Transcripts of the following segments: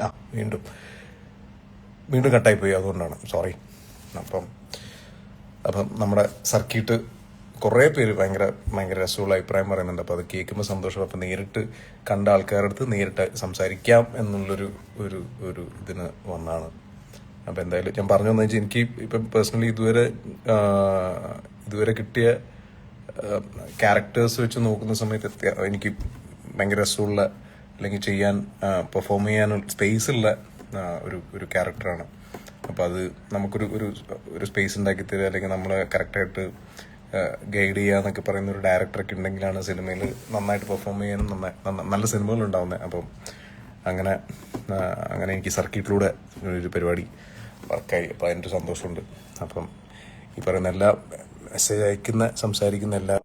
ആ വീണ്ടും വീണ്ടും കട്ടായി പോയി, അതുകൊണ്ടാണ് സോറി. അപ്പം അപ്പം നമ്മുടെ സർക്യൂട്ട് കുറേ പേര് ഭയങ്കര ഭയങ്കര രസമുള്ള അഭിപ്രായം പറയുന്നുണ്ട്. അപ്പോൾ അത് കേൾക്കുമ്പോൾ സന്തോഷം. അപ്പം നേരിട്ട് കണ്ട ആൾക്കാരുടെ അടുത്ത് നേരിട്ട് സംസാരിക്കാം എന്നുള്ളൊരു ഒരു ഒരു ഇതിന് വന്നാണ്. അപ്പം എന്തായാലും ഞാൻ പറഞ്ഞു വന്നു വെച്ചാൽ എനിക്ക് ഇപ്പം പേഴ്സണലി ഇതുവരെ കിട്ടിയ ക്യാരക്ടേഴ്സ് വെച്ച് നോക്കുന്ന സമയത്ത് എനിക്ക് ഭയങ്കര രസമുള്ള അല്ലെങ്കിൽ ചെയ്യാൻ പെർഫോം ചെയ്യാനുള്ള സ്പേസ് ഉള്ള ഒരു ക്യാരക്ടറാണ്. അപ്പോൾ അത് നമുക്കൊരു ഒരു ഒരു സ്പേസ് ഉണ്ടാക്കി തരിക, അല്ലെങ്കിൽ നമ്മളെ കറക്റ്റായിട്ട് ഗൈഡ് ചെയ്യുക എന്നൊക്കെ പറയുന്ന ഒരു ഡയറക്ടറൊക്കെ ഉണ്ടെങ്കിലാണ് സിനിമയിൽ നന്നായിട്ട് പെർഫോം ചെയ്യാനും നല്ല സിനിമകൾ ഉണ്ടാവുന്നത്. അപ്പം അങ്ങനെ അങ്ങനെ എനിക്ക് സർക്യൂട്ടിലൂടെ ഒരു പരിപാടി വർക്കായി. അപ്പോൾ അതിൻ്റെ ഒരു സന്തോഷമുണ്ട്. അപ്പം ഈ പറയുന്ന എല്ലാ മെസ്സേജ് അയക്കുന്ന സംസാരിക്കുന്ന എല്ലാ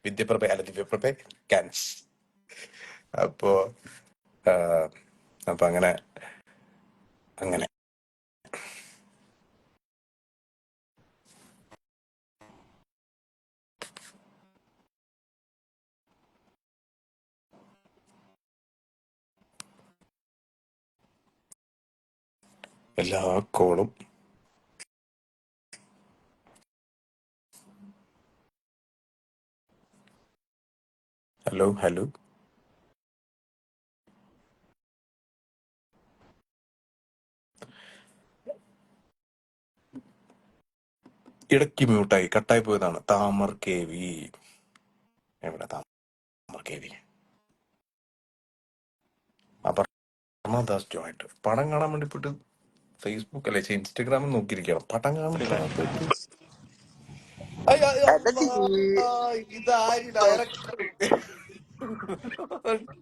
വിദ്യപ്രഭ അല്ല ദിവ്യപ്രഭ ക്യാൻസ്. അപ്പോ അപ്പൊ അങ്ങനെ അങ്ങനെ എല്ലാ കോളും ഹലോ ഹലോ ഇടയ്ക്ക് മ്യൂട്ടായി കട്ടായി പോയതാണ്. താമർ കെ വി എവിടെ? Thamar K V Aparna Das joint. പടം കാണാൻ വേണ്ടി പോയിട്ട് ഫേസ്ബുക്ക് അല്ലേ ഇൻസ്റ്റഗ്രാമിൽ നോക്കിയിരിക്കണം. പടം കാണാൻ പോയിട്ട് ഇതാരി ഡയറക്ടർ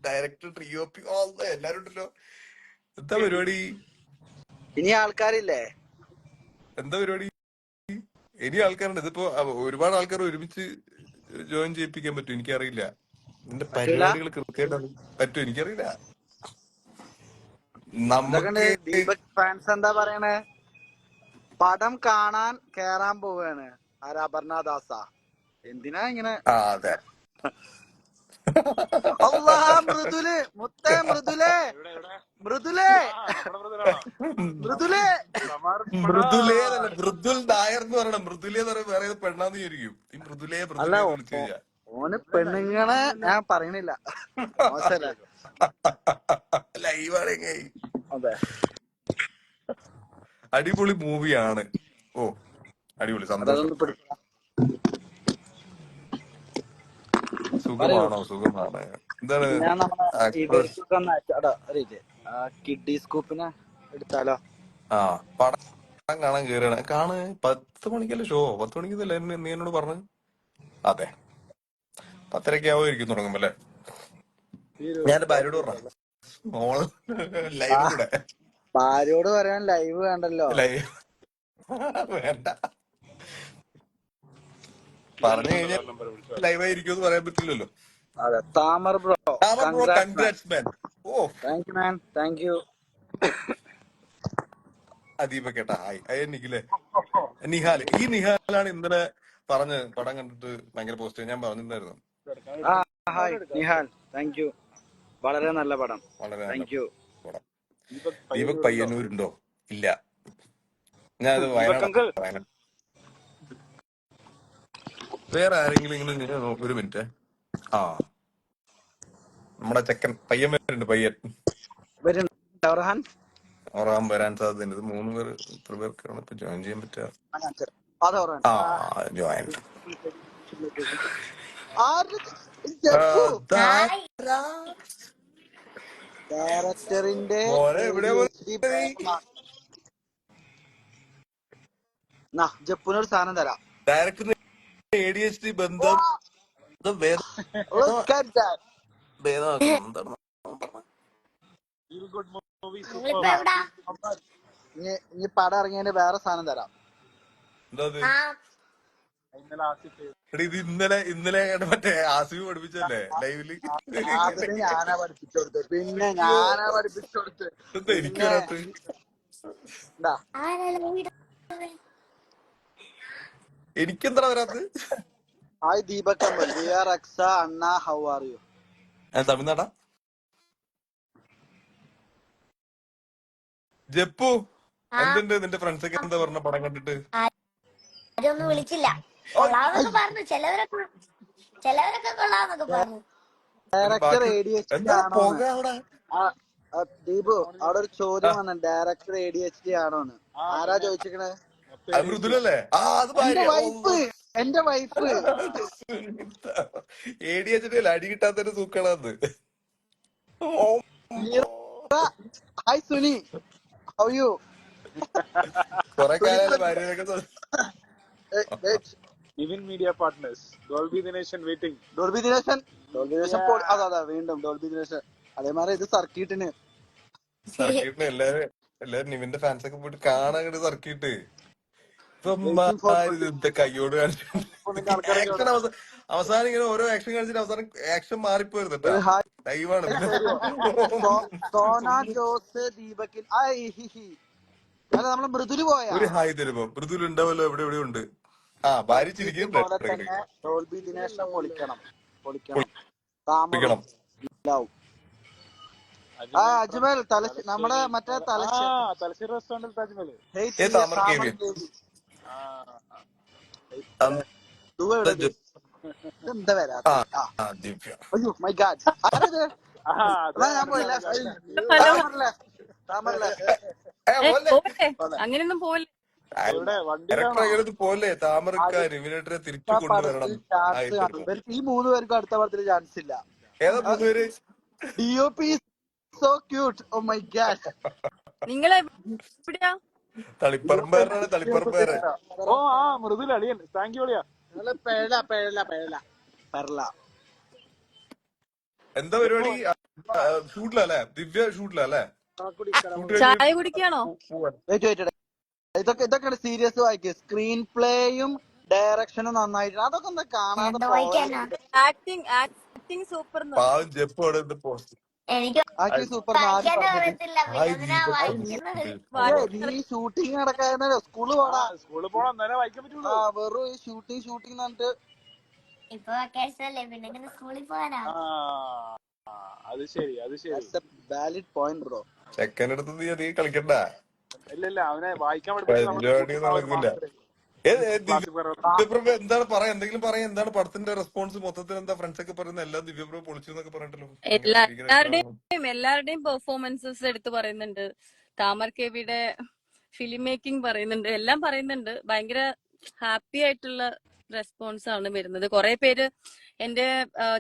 ഡയറക്ടർ ട്രിയോ പി എല്ലാരും ഉണ്ടല്ലോ. എന്താ പരിപാടി? ഇനി ആൾക്കാരില്ലേ? എന്താ പരിപാടി? ഇനി ആൾക്കാരുണ്ട്. ഇതിപ്പോ ഒരുപാട് ആൾക്കാർ ഒരുമിച്ച് ജോയിൻ ചെയ്യിപ്പിക്കാൻ പറ്റും? എനിക്കറിയില്ല. നിന്റെ പറ്റൂല. പരിപാടികൾ കൃത്യമായിട്ട് പറ്റും? എനിക്കറിയില്ല. എന്തൊക്കെയുണ്ട് നമുക്ക് ദീപക് ഫാൻസ് എന്താ പറയണേ? പടം കാണാൻ കേറാൻ പോവാണ്. ആരാ? അപർണദാസ. എന്തിനാ ഇങ്ങനെ? അതെ. അള്ളാ, മൃദുല് മുത്തേ, മൃദുലേ മൃദുലേ മൃദുലേ മൃദുലേ എന്നല്ല, മൃദുൽ നായർ എന്ന് പറയണം. മൃദുലേ എന്ന് പറയുമ്പോൾ വേറെ പെണ്ണാന്ന് വിചാരിക്കും. ഈ മൃദുലേ അല്ല, മൃദുലേ എന്ന് വിളിച്ചു കഴിഞ്ഞാ ഓന് പെണ്ണുങ്ങളെ ഞാൻ പറയണില്ല. മോശല്ലേ? ലൈവാണ്. അതെ, അടിപൊളി മൂവിയാണ്. ഓ അടിപൊളി, സന്തോഷം. അതൊന്ന് പിടിച്ച പറയൂ. സുഖമാണോ? സുഖമാണ്. എന്താണ് ഞാൻ നമ്മളെ ആക്ട്രസ്? ഇവർക്കൊക്കെ ഒന്ന് അയച്ചാടാ. അറിയില്ലേ, കിഡ്ഡി സ്കൂപ്പിനെ എടുത്താലോ? ആ പടം കാണാൻ കയറിയാണ്. 10 മണിക്കല്ലേ ഷോ? 10 മണിക്കല്ലേ നീ എന്നോട് പറഞ്ഞു? അതെ, 10:30 ആവുമായിരിക്കും തുടങ്ങുമ്പോ അല്ലേ? ഞാൻ ഭാര്യയോട് പറഞ്ഞു മോൾ ലൈവ് കൂടെ. ഭാര്യയോട് പറയാൻ ലൈവ് വേണ്ടല്ലോ. ലൈവ് വേണ്ട പറഞ്ഞു കഴിഞ്ഞാൽ ലൈവായിരിക്കും പറയാൻ പറ്റില്ലല്ലോ. അതെ, Thamar bro, bro congrats man. Congrats man. Oh thank you man, thank you. Adeepa കേട്ടാ. ഹായ് നിഖിലേ. ഈ നിഹാലാണ് ഇന്നലെ പറഞ്ഞ് പടം കണ്ടിട്ട് ഭയങ്കര പോസിറ്റീവ്. ഞാൻ പറഞ്ഞിട്ടുണ്ടായിരുന്നു. Hi Nihal, thank you. വളരെ നല്ല പടം. വളരെ നല്ല താങ്ക് യു. പടം. ദീപക് പയ്യന്നൂരുണ്ടോ? ഇല്ല, ഞാൻ അത് വയനാട്. വേറെ ആരെങ്കിലും ഇങ്ങനെ ഒരു മിനിറ്റ്. ആ നമ്മുടെ ചെക്കൻ പയ്യൻ വരുന്നുണ്ട്. പയ്യൻ വരുന്നുണ്ട്. ഓറാൻ വരാൻ സാധ്യതയുണ്ട്. ഇത് 3 പേര്, ഇത്ര പേർക്കാണ് ഇപ്പൊ ജോയിൻ ചെയ്യാൻ പറ്റുക. ജോയിൻ ഡയറക്ടറിന്റെ മോനെ എവിടെയാ പോലെ? ജപ്പുനൊരു സാധനം തരാം. ഡയറക്ടറിന് ADHD ബന്ധം ഭേദമാക്കണം. ഇനി പടം ഇറങ്ങിയതിന് വേറെ സാധനം തരാം. ഇത് ഇന്നലെ മറ്റേ ആസിഫ് പഠിപ്പിച്ചല്ലേ ലൈവില്? ഞാനാ പഠിപ്പിച്ചു കൊടുത്തത്. പിന്നെ ഞാനാ പഠിപ്പിച്ചു കൊടുത്തത്. എനിക്കതിനകത്ത് എനിക്കെന്താ വരാത്ത്? ഹായ് ദീപക് അമ്പൽ, വി ആർ അക്സ അണ്ണ, ഹൗ ആർ യു? തമിഴ്നാടാ? ജപ്പു ആ എന്തുണ്ട്? നിന്റെ ഫ്രണ്ട്സൊക്കെ എന്താ പറഞ്ഞ പടം കണ്ടിട്ട്? ആരൊന്നും വിളിച്ചില്ല. കൊള്ളാന്നൊക്കെ പറഞ്ഞു, ചിലവരൊക്കെ കൊള്ളാന്നൊക്കെ പറഞ്ഞു. ഡയറക്ടർ ബാക്കി എ ഡി എച്ച് ഡി എന്താ ആണോന്ന്? പോക അവിടെ? ദീപു, അവിടെ ഒരു ചോദ്യം ആ വന്നു, director A D H D ആണോന്ന്. ആരാ ചോദിച്ചിക്കണേ? അത് മൃദുലല്ലേ? ആ അത് എന്റെ ഭാര്യ. വൈഫ്, എന്റെ വൈഫ്. ADHD അല്ല, അടി കിട്ടാത്തൊരു സൂക്കളാന്ന്. Hi Suni, how you? കൊറേ സുനി കാലല്ലേ ഭാര്യനൊക്കെ. Even media partners. Dolby Dineshan waiting. Dolby Dineshan, അതെ അതെ, വീണ്ടും ഡോൾബി ദിനേശൻ. അതേമാതിരി ഇത് സർക്കിട്ടിന് സർക്കിട്ടിന് എല്ലാരും നിവിന്റെ ഫാൻസ് ഒക്കെ പോയിട്ട് കാണാൻ സർക്കിട്ട്. വെയിറ്റിംഗ് ഫോർ കയ്യോട് കാണിച്ചു നിന്റെ ആൾക്കാരൊക്കെ ആക്ഷൻ അവസാനം ഇങ്ങനെ ഓരോ ആക്ഷൻ കാണിച്ചിട്ട് അവസാനം ആക്ഷൻ മാറിപ്പോയത് കേട്ടാ. ഒരു ഹായ് ലൈവാണ് പിന്നെ. സോന ജോസ് ദീപകിൻ. അല്ല, നമ്മള് മൃദുല് പോയാ ഒരു ഹായ് തരുമ്പോ മൃദുൽ ഉണ്ടാവല്ലോ, എവിടെ ഉണ്ട്. ആ ഭാര്യ സർക്കിട്ട് ചിരിക്കുന്നുണ്ട് പോലെ ഇടയ്ക്കിടയ്ക്ക്. തന്നെ ഡോൾബി ദിനേശനെ പൊളിക്കണം. താമറും വിളിക്കണം. ലവ്. അജ്മൽ നമ്മുടെ മറ്റേ തലശ്ശേരി റെസ്റ്റോറന്റിൽ താജ്മഹൽ. താമര കേവി. എന്താ വരാത്ത? ദിവ്യ. അയ്യോ മൈ ഗാഡ്, ആരത്? ഞാൻ പോയില്ല. ഹലോ. താമരല്ലേ? പോവല്ലേ, അങ്ങനെയൊന്നും പോവല്ലേ. ഡയറക്ടർ അങ്ങനെ പോലെ താമരക്കാർ ഇവരുടെ തിരിച്ചു കൊണ്ടുവരണം. ചാൻസ് കാണും ഇവർക്ക്. ഈ 3 പേർക്കും അടുത്ത പടത്തിൽ ചാൻസ് ഇല്ല. ഏതാ 3 പേര്? DOP so cute, oh my god. നിങ്ങൾ എവിടെയാ? തളിപ്പറമ്പുകാരനാണ്, തളിപ്പറമ്പുകാരൻ. മൃദുല അളിയൻ. താങ്ക് യു അളിയ. പെർല. എന്താ പരിപാടി? ഷൂട്ടിലല്ലേ? ദിവ്യ ഷൂട്ടിലല്ലേ? ചായ കുടിക്കാണോ? ഇതൊക്കെ സീരിയസ് വായിക്കുക. സ്ക്രീൻ പ്ലേയും ഡയറക്ഷനും നന്നായിട്ട്. അതൊക്കെ എന്താ കാണാതെ എന്താ പോയത്? വായിക്കാനാ? Acting super. പാവം ജപ്പ് അവിടെ പോസ്റ്റ്. എനിക്ക് ആക്കി സൂപ്പർ. വായിക്കാനും അറിയത്തില്ല, പിന്നെ എന്തിനാ വായിക്കുന്നത്? നീ ഷൂട്ടിങ് നടക്കായിരുന്നല്ലോ, സ്കൂള് പോടാ. സ്കൂളിൽ പോണം, എന്നാലേ വായിക്കാൻ പറ്റുള്ളൂ. വെറും ഷൂട്ടിങ് എന്നിട്ട്. ഇപ്പൊ വെക്കേഷൻ അല്ലേ, പിന്നെ ഇങ്ങനെ സ്കൂളിൽ പോകാനാ? അത് ശരി. Valid point bro. ചെക്കൻ്റെ അടുത്ത് നീ അധികം കളിക്കണ്ട. ഇല്ല, അവനെ വായിക്കാൻ പരിപാടി നടക്കില്ല. ദിവ്യപ്രഭ എന്താണ് പറയാ? എന്തെങ്കിലും പറയാ. എന്താണ് പടത്തിന്റെ റെസ്പോൺസ് മൊത്തത്തിൽ? എന്താ ഫ്രണ്ട്സ് ഒക്കെ പറയുന്നത്? എല്ലാം ദിവ്യപ്രഭ പൊളിച്ചു എന്നൊക്കെ പറഞ്ഞിട്ടല്ലോ. എല്ലാവരുടെയും പെർഫോമൻസസ് എടുത്ത് പറയുന്നുണ്ട്. താമർ കേവിയുടെ ഫിലിം മേക്കിംഗ് പറയുന്നുണ്ട്, എല്ലാം പറയുന്നുണ്ട്. ഭയങ്കര ഹാപ്പി ആയിട്ടുള്ള റെസ്പോൺസ് ആണ് വരുന്നത്. കുറെ പേര്, എന്റെ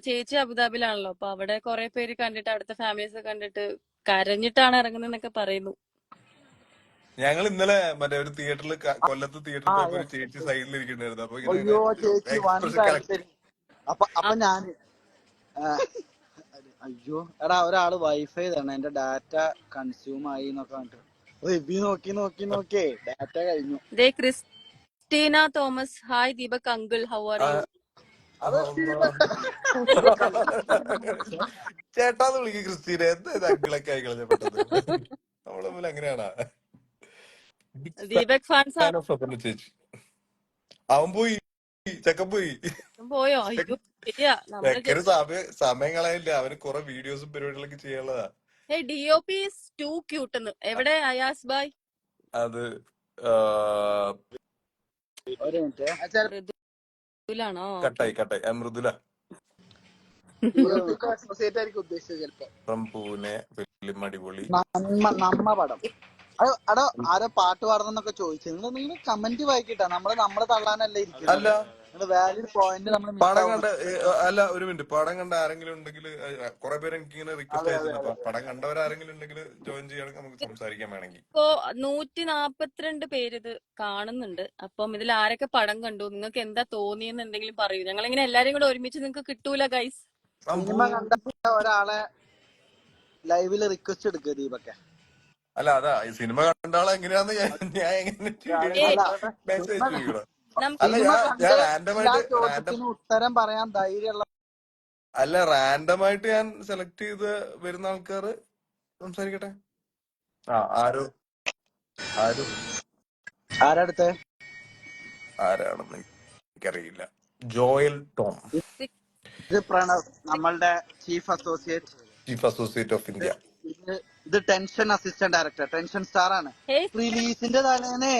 ചേച്ചി അബുദാബിയിലാണല്ലോ, അപ്പൊ അവിടെ കുറെ പേര് കണ്ടിട്ട്, അവിടുത്തെ ഫാമിലീസ് കണ്ടിട്ട് കരഞ്ഞിട്ടാണ് ഇറങ്ങുന്നതെന്നൊക്കെ പറയുന്നു. ഞങ്ങൾ ഇന്നലെ മറ്റേ ഒരു തിയേറ്ററിൽ, കൊല്ലത്ത് തിയേറ്ററിൽ പോയപ്പോ ഒരു ചേച്ചി സൈഡിൽ ഇരിക്കണ്ടായിരുന്നു. അപ്പൊ അയ്യോ ചേച്ചി വൻ കരച്ചിൽ. അപ്പൊ ഞാന് അയ്യോ എടാ, ഒരാള് വൈഫൈ തന്നെ എന്റെ ഡാറ്റ കൺസ്യൂം ആയി എന്നൊക്കെ പറഞ്ഞിട്ട് റിവ്യൂ നോക്കിയേ ഡാറ്റ കഴിഞ്ഞു. Christina Thomas, hi Deepak uncle, how are you? ചേട്ടാന്ന് വിളിക്കും ക്രിസ്റ്റീന. എന്താ അങ്കിളൊക്കെ ആയിക്കളഞ്ഞ പെട്ടത്. നമ്മളെ തമ്മിൽ അങ്ങനെയാണാ? ദീപക് ഫാൻസ് ചേച്ചി അവൻ പോയി, ചെക്കൻ പോയി. പോയോ? അയ്യോ ശരിയാ. ചെക്കന് സമയം കളയില്ല. അവന് കുറെ വീഡിയോസും പരിപാടികളൊക്കെ ചെയ്യാനുള്ളതാ. DOP is too cute എന്ന്. എവിടെ അയാസ് ബായ്? അത് ഒരു മിനിറ്റ്. മൃദുലാണോ? കട്ടായി മൃദുല അസോസിയേറ്റ് ആയിരിക്കും ഉദ്ദേശിച്ചത് ചിലപ്പോ. ഫ്രം പൂനെ. ഫിലിം അടിപൊളി. നമ്മ പടം. അടോ ആരോ പാട്ട് പാടണമെന്നൊക്കെ ചോദിച്ചു. നിങ്ങൾ കമന്റ് വായിക്കട്ടാ. നമ്മള് തള്ളാനല്ല ഇരിക്കുന്നത്. അല്ല, വാലിഡ് പോയിന്റ് നമ്മൾ പടം കണ്ട അല്ല, ഒരു മിനിറ്റ്. പടം കണ്ട ആരെങ്കിലും ഉണ്ടെങ്കിൽ, കുറെ പേര് എനിക്ക് ഇങ്ങനെ റിക്വസ്റ്റ് അയച്ചിട്ടുണ്ട്. പടം കണ്ടവരാരെങ്കിലും ഉണ്ടെങ്കിൽ ജോയിൻ ചെയ്യുകയാണെങ്കിൽ നമുക്ക് സംസാരിക്കാൻ വേണമെങ്കിൽ. ഇപ്പോ 142 പേര് ഇത് കാണുന്നുണ്ട്. അപ്പം ഇതിൽ ആരൊക്കെ പടം കണ്ടു, നിങ്ങൾക്ക് എന്താ തോന്നിയെന്ന് എന്തെങ്കിലും പറയൂ. ഞങ്ങളിങ്ങനെ എല്ലാരും കൂടെ ഒരുമിച്ച് നിങ്ങൾക്ക് കിട്ടൂല ഗൈസ്. സിനിമ കണ്ട ഒരാളെ ലൈവില് റിക്വസ്റ്റ് എടുക്കുക ദീപക്കെ. അല്ല, അതാ ഈ സിനിമ കണ്ട ആളെ എങ്ങനെയാന്ന് ഞാൻ എങ്ങനെ മെസ്സേജ് ചോദിക്കണം. അല്ല, ഞാൻ റാൻഡമായിട്ട് ഉത്തരം പറയാൻ ധൈര്യമുള്ള റാൻഡമായിട്ട് ഞാൻ സെലക്ട് ചെയ്ത് വരുന്ന ആൾക്കാർ സംസാരിക്കട്ടെ. ആരാണെന്ന് എനിക്കറിയില്ല. ജോയൽ ടോം, ഇത് പ്രണവ്, നമ്മളുടെ chief associate. Chief associate of India. ഇത് tension assistant director, tension star ആണ്. റിലീസിന്റെ തലേന്ന്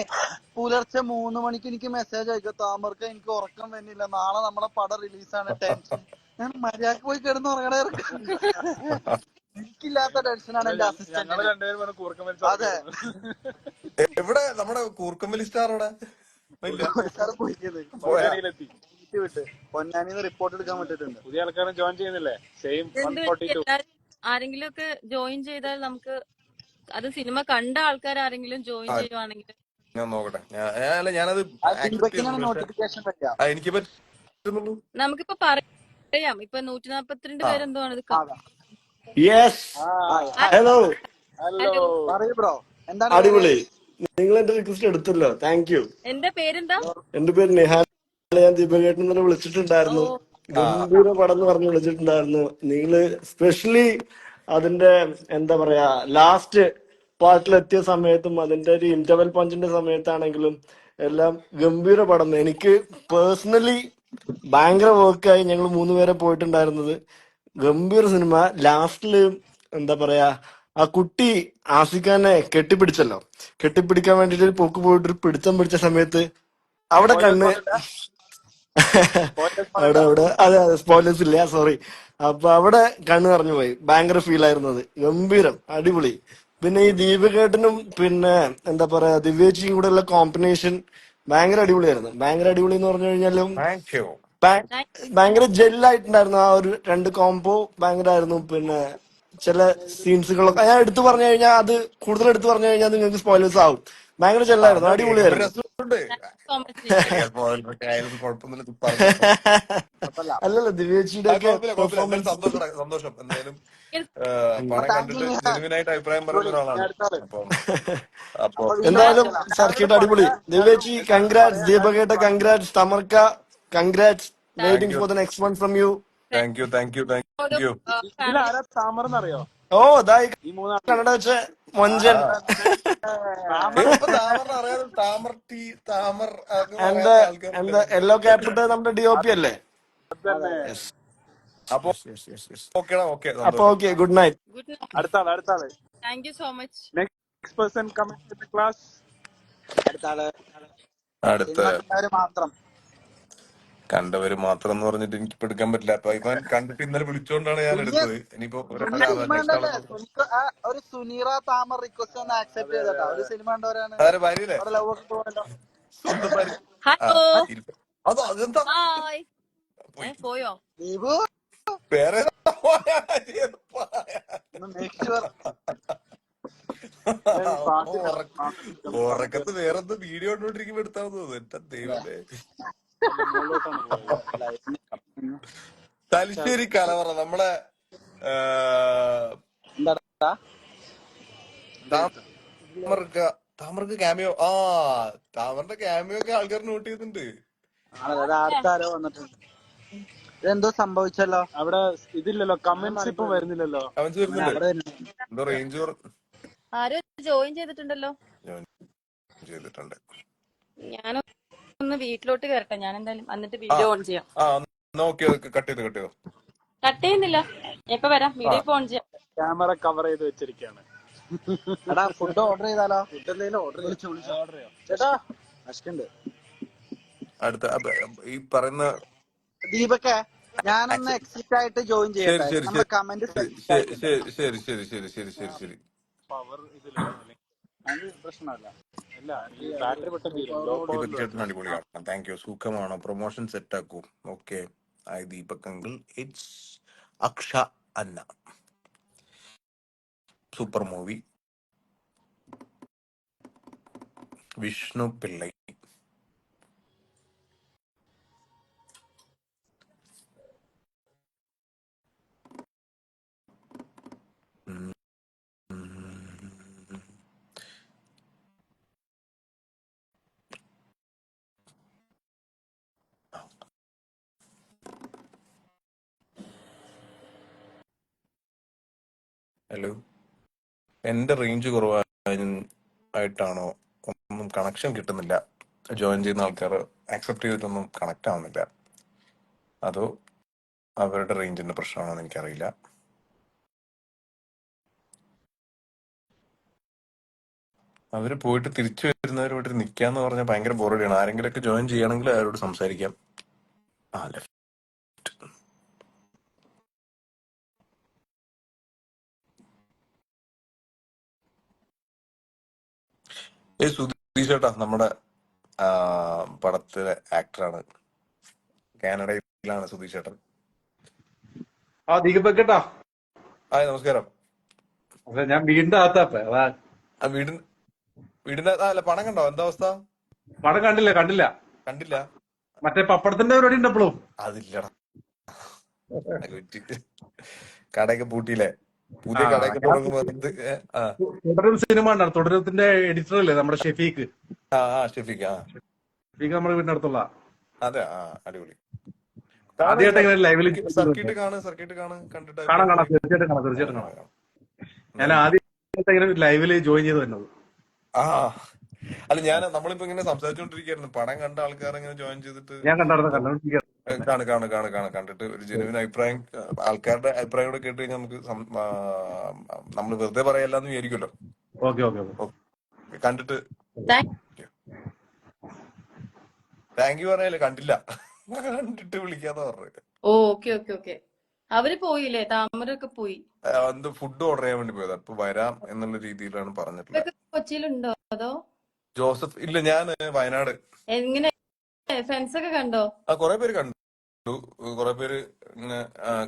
പുലർച്ചെ 3 മണിക്ക് എനിക്ക് മെസ്സേജ് അയക്കും, താമർക്ക് എനിക്ക് ഉറക്കം വരുന്നില്ല, നാളെ നമ്മളെ പടം റിലീസാണ്, ടെൻഷൻ. ഞാൻ മര്യാദക്ക് പോയി കിടന്ന് ഉറങ്ങണേ. എനിക്കില്ലാത്ത ടെൻഷനാണ് എന്റെ അസിസ്റ്റന്റ്. അതെ, എവിടെ നമ്മുടെ കൂർക്കമ്പലി സ്റ്റാർ അവിടെ സാറ് പോയിക്കത് വിട്ട് പൊന്നാനിന്ന് റിപ്പോർട്ട് എടുക്കാൻ പറ്റിയിട്ടുണ്ട്. പുതിയ ആൾക്കാരും ജോയിൻ ചെയ്യുന്നില്ലേ? സെയിം 142. ആരെങ്കിലും ഒക്കെ ജോയിൻ ചെയ്താൽ നമുക്ക് അത് സിനിമ കണ്ട ആൾക്കാർ ആരെങ്കിലും ജോയിൻ ചെയ്യുവാണെങ്കിൽ ഞാൻ നോക്കട്ടെ. ഞാനത് നോട്ടിഫിക്കേഷൻ എനിക്ക് പറ്റുന്നുള്ളൂ. നമുക്കിപ്പോ പറയാം. ഇപ്പൊ 142 പേരെന്തോ ആണ് ഇത് ഹലോ ഹലോ പറയൂ ബ്രോ, എന്താണ് അടിപൊളി. നിങ്ങൾ എന്റെ റിക്വസ്റ്റ് എടുത്തല്ലോ, താങ്ക് യു. എന്റെ പേരെന്താ? എന്റെ പേര് നിഹാൽ. ഞാൻ ദീപകേട്ടൻ തന്നെ വിളിച്ചിട്ടുണ്ടായിരുന്നു. ഗംഭീര പടം എന്ന് പറഞ്ഞ് വിളിച്ചിട്ടുണ്ടായിരുന്നു. നിങ്ങള് സ്പെഷ്യലി അതിന്റെ എന്താ പറയാ ലാസ്റ്റ് പാർട്ടിലെത്തിയ സമയത്തും അതിന്റെ ഒരു ഇന്റർവെൽ പഞ്ചിന്റെ സമയത്താണെങ്കിലും എല്ലാം ഗംഭീര പടം. എനിക്ക് പേഴ്സണലി ഭയങ്കര വർക്കായി. ഞങ്ങൾ 3 പേരെ പോയിട്ടുണ്ടായിരുന്നത്. ഗംഭീര സിനിമ. ലാസ്റ്റില് എന്താ പറയാ ആ കുട്ടി ആസിഖാനെ കെട്ടിപ്പിടിച്ചല്ലോ, കെട്ടിപ്പിടിക്കാൻ വേണ്ടിട്ട് ഒരു പോക്ക് പോയിട്ട് ഒരു പിടിച്ചം പിടിച്ച സമയത്ത് അവിടെ കണ്ണ് അവിടെ അതെ അതെ സ്പോയിലേഴ്സ് ഇല്ല, സോറി. അപ്പൊ അവിടെ കണ്ണ് നിറഞ്ഞു പോയി. ഭയങ്കര ഫീൽ ആയിരുന്നത്. ഗംഭീരം, അടിപൊളി. പിന്നെ ഈ ദീപകേട്ടനും പിന്നെ എന്താ പറയാ ദിവ്യേച്ചിയും കൂടെ ഉള്ള കോമ്പിനേഷൻ ഭയങ്കര അടിപൊളിയായിരുന്നു. ഭയങ്കര അടിപൊളി എന്ന് പറഞ്ഞു കഴിഞ്ഞാലും താങ്ക് യു. ഭയങ്കര ജെല്ലായിട്ടുണ്ടായിരുന്നു. ആ ഒരു 2 കോംബോ ഭയങ്കരമായിരുന്നു. പിന്നെ ചില സീൻസുകളൊക്കെ ഞാൻ എടുത്തു പറഞ്ഞു കഴിഞ്ഞാൽ, അത് കൂടുതൽ എടുത്തു പറഞ്ഞു കഴിഞ്ഞാൽ നിങ്ങൾക്ക് സ്പോയിലേഴ്സ് ആവും. ഭയങ്കര ജെല്ലായിരുന്നു, അടിപൊളിയായിരുന്നു. അല്ലല്ല ദിവ്യേച്ചിയുടെ ഒക്കെ പെർഫോമൻസ്. സന്തോഷം. എന്തായാലും പടം കണ്ടിട്ട് ജെനുവിനായിട്ട് അഭിപ്രായം പറയുന്ന ഒരാളാണ്. അപ്പൊ എന്തായാലും സർക്കിട്ട് അടിപൊളി. ദിവ്യേച്ചി കൺഗ്രാറ്റ്സ്, ദീപകേട്ട കൺഗ്രാറ്റ്സ്, തമർക്ക congrats. Waiting for the next one from you. Thank you, thank you, thank you. ഇതിലാരാ താമറന്നറിയോ? ഓ ദായി ഈ 3 കന്നഡ വെച്ച മൊഞ്ചൻ. അറിയാതെ താമർ ടീ, താമർ എന്താ എന്താ യെല്ലോ ക്യാപ്പിട്ട് നമ്മുടെ DOP അല്ലേ? അപ്പൊ അപ്പൊ okay, good night. Good night. അടുത്താള് thank you so much. Next person coming to the class. അടുത്ത മാത്രം കണ്ടവര് മാത്രം എന്ന് പറഞ്ഞിട്ട് എനിക്ക് എടുക്കാൻ പറ്റില്ല. അപ്പൊ ഇവൻ കണ്ടിട്ട് ഇന്നലെ വിളിച്ചോണ്ടാണ് ഞാൻ എടുത്തത്. ഇനിയിപ്പോ ഒരു സുനീറ താമർ റിക്വസ്റ്റ് ഒന്ന് ആക്സെപ്റ്റ് ചെയ്തട്ടാ. ഒരു സിനിമ കണ്ടവരാണ്. ഭാര്യയില്ലേ സ്വന്തം ഭാര്യ. ഹലോ അതോ അതെന്താ ഹായ്. പോയോ? ദീപു വേറെ ഉറക്കത്ത് വേറെന്തോ വീഡിയോ കണ്ടോണ്ടിരിക്കുമ്പോ എടുത്താൽ തോന്നുന്നു. എന്റെ ദൈവമേ. തലശ്ശേരി കലവറ നമ്മളെ താമർക്ക് ക്യാമിയോ. താമറിന്റെ ക്യാമിയോ ഒക്കെ ആൾക്കാർ നോട്ട് ചെയ്തിട്ടുണ്ട്. ആൾക്കാരോ വന്നിട്ടുണ്ട്. ഇതെന്തോ സംഭവിച്ചല്ലോ അവിടെ. ഇതില്ലല്ലോ, കമന്റ്സ് ഇപ്പൊ വരുന്നില്ലല്ലോ. കമന്റ്സ് വരുന്നുണ്ട്. എന്തോ റേഞ്ച് ആരും ജോയിൻ ചെയ്തിട്ടുണ്ടല്ലോ. ചെയ്തിട്ടുണ്ട്. ഞാനൊന്ന് വീട്ടിലോട്ട് കയറട്ടെ. ഞാൻ എന്തായാലും എന്നിട്ട് വീഡിയോ ഓൺ ചെയ്യാം. കട്ട് ചെയ്തോ. കട്ട് ചെയ്യുന്നില്ല, ഇപ്പൊ വരാം. വീഡിയോ ഇപ്പൊ ഓൺ ചെയ്യാം. ക്യാമറ കവർ ചെയ്ത് വെച്ചിരിക്കുകയാണ്. എടാ ഫുഡ് ഓർഡർ ചെയ്താലോ? ഫുഡ് എന്തെങ്കിലും ഓർഡർ ചെയ്യാം ചേട്ടാ. അശ്കുണ്ട് അടുത്ത ഈ പറയുന്ന ദീപക്കെ ഞാനൊന്ന് എക്സിറ്റ് ആയിട്ട് ജോയിൻ ചെയ്യട്ടെ. നമ്മുടെ കമന്റ് ശരി. പവർ ഇതില്ല, പ്രശ്നമല്ല. ബാറ്ററി പെട്ടെന്ന് അടിപൊളിയാണ്. Thank you. സുഖമാണോ? പ്രൊമോഷൻ സെറ്റ് ആക്കൂ. Okay. I Deepak uncle. It's Aksha Anna. Super movie. Vishnu Pillai. Hello, എന്റെ റേഞ്ച് കുറവായിട്ടാണോ? ഒന്നും കണക്ഷൻ കിട്ടുന്നില്ല. ജോയിൻ ചെയ്യുന്ന ആൾക്കാർ ആക്സെപ്റ്റ് ചെയ്തിട്ടൊന്നും കണക്ട് ആവുന്നില്ല. അതോ അവരുടെ റേഞ്ചിന്റെ പ്രശ്നമാണോ എന്ന് എനിക്കറിയില്ല. അവര് പോയിട്ട് തിരിച്ചു വരുന്നവരോട്ട് നിക്കാന്ന് പറഞ്ഞാൽ ഭയങ്കര ബോറടിയാണ്. ആരെങ്കിലും ഒക്കെ ജോയിൻ ചെയ്യണമെങ്കിൽ അവരോട് സംസാരിക്കാം. ആ ലെഫ്റ്റ്. സുധീഷ് ചേട്ടാ നമ്മുടെ പടത്തിലെ ആക്ടറാണ്. കാനഡയിലാണ് സുധീഷ് ചേട്ടൻ. ആ ദീപക് കേട്ടാ. നമസ്കാരം. അതെ, ഞാൻ വീടിന്റെ അകത്താപ്പ അതാ. വീടിന്റെ അല്ല പണം കണ്ടോ? എന്താ അവസ്ഥ? പടം കണ്ടില്ല. കണ്ടില്ല. മറ്റേ പപ്പടത്തിന്റെ പരിപാടി ഉണ്ടപ്പോഴും അതില്ലടാ. കടയൊക്കെ പൂട്ടിയില്ലേ? പുതിയ ആ കടയൊക്കെ ഞാൻ തുടങ്ങുമ്പോ തുടരും സിനിമ ഉണ്ടാണ്. തുടരത്തിന്റെ എഡിറ്റർ അല്ലേ നമ്മുടെ ഷെഫീഖ്. ഷെഫീഖ്. ഷെഫീഖ് നമ്മുടെ വീടിന്റെ അടുത്തുള്ള. അതെ. അടിപൊളി. ആദ്യമായിട്ട് ഇങ്ങനെ ലൈവിൽ സർക്കിട്ട് കാണും കണ്ടിട്ട് കാണാം. തീർച്ചയായിട്ടും കാണാം. ഞാൻ ആദ്യമായിട്ട് ഇങ്ങനെ ലൈവില് ജോയിൻ ചെയ്ത് വരുന്നത്. അല്ല നമ്മളിപ്പോ ഇങ്ങനെ സംസാരിച്ചോണ്ടിരിക്കായിരുന്നു. പടം കണ്ട ആൾക്കാർ ഇങ്ങനെ ജോയിൻ ചെയ്തിട്ട് ഞാൻ കണ്ടോണ്ടിരിക്കുകയാണ്. കണ്ടിട്ട് ഒരു ജെനുവിൻ അഭിപ്രായം, ആൾക്കാരുടെ അഭിപ്രായം കൂടെ കേട്ട് കഴിഞ്ഞാൽ നമുക്ക് നമ്മൾ വെറുതെ പറയല്ലെന്ന് വിചാരിക്കുമല്ലോ. ഓക്കെ. കണ്ടിട്ട് താങ്ക് യു പറയാല്ലേ. കണ്ടില്ല, കണ്ടിട്ട് വിളിക്കാന്ന് പറഞ്ഞു. ഓക്കെ. അവര് പോയില്ലേ? താമരൊക്കെ പോയി. ഫുഡ് ഓർഡർ ചെയ്യാൻ വേണ്ടി പോയത്. അപ്പൊ വരാം എന്നുള്ള രീതിയിലാണ് പറഞ്ഞിട്ടുള്ളത്. കൊച്ചിയിലുണ്ടോ അതോ? ജോസഫ് ഇല്ല, ഞാൻ വയനാട്. എങ്ങനെ ഫ്രണ്ട്സ് ഒക്കെ കണ്ടോ? കുറെ പേര് കണ്ടു. കുറെ പേര് ഇങ്ങനെ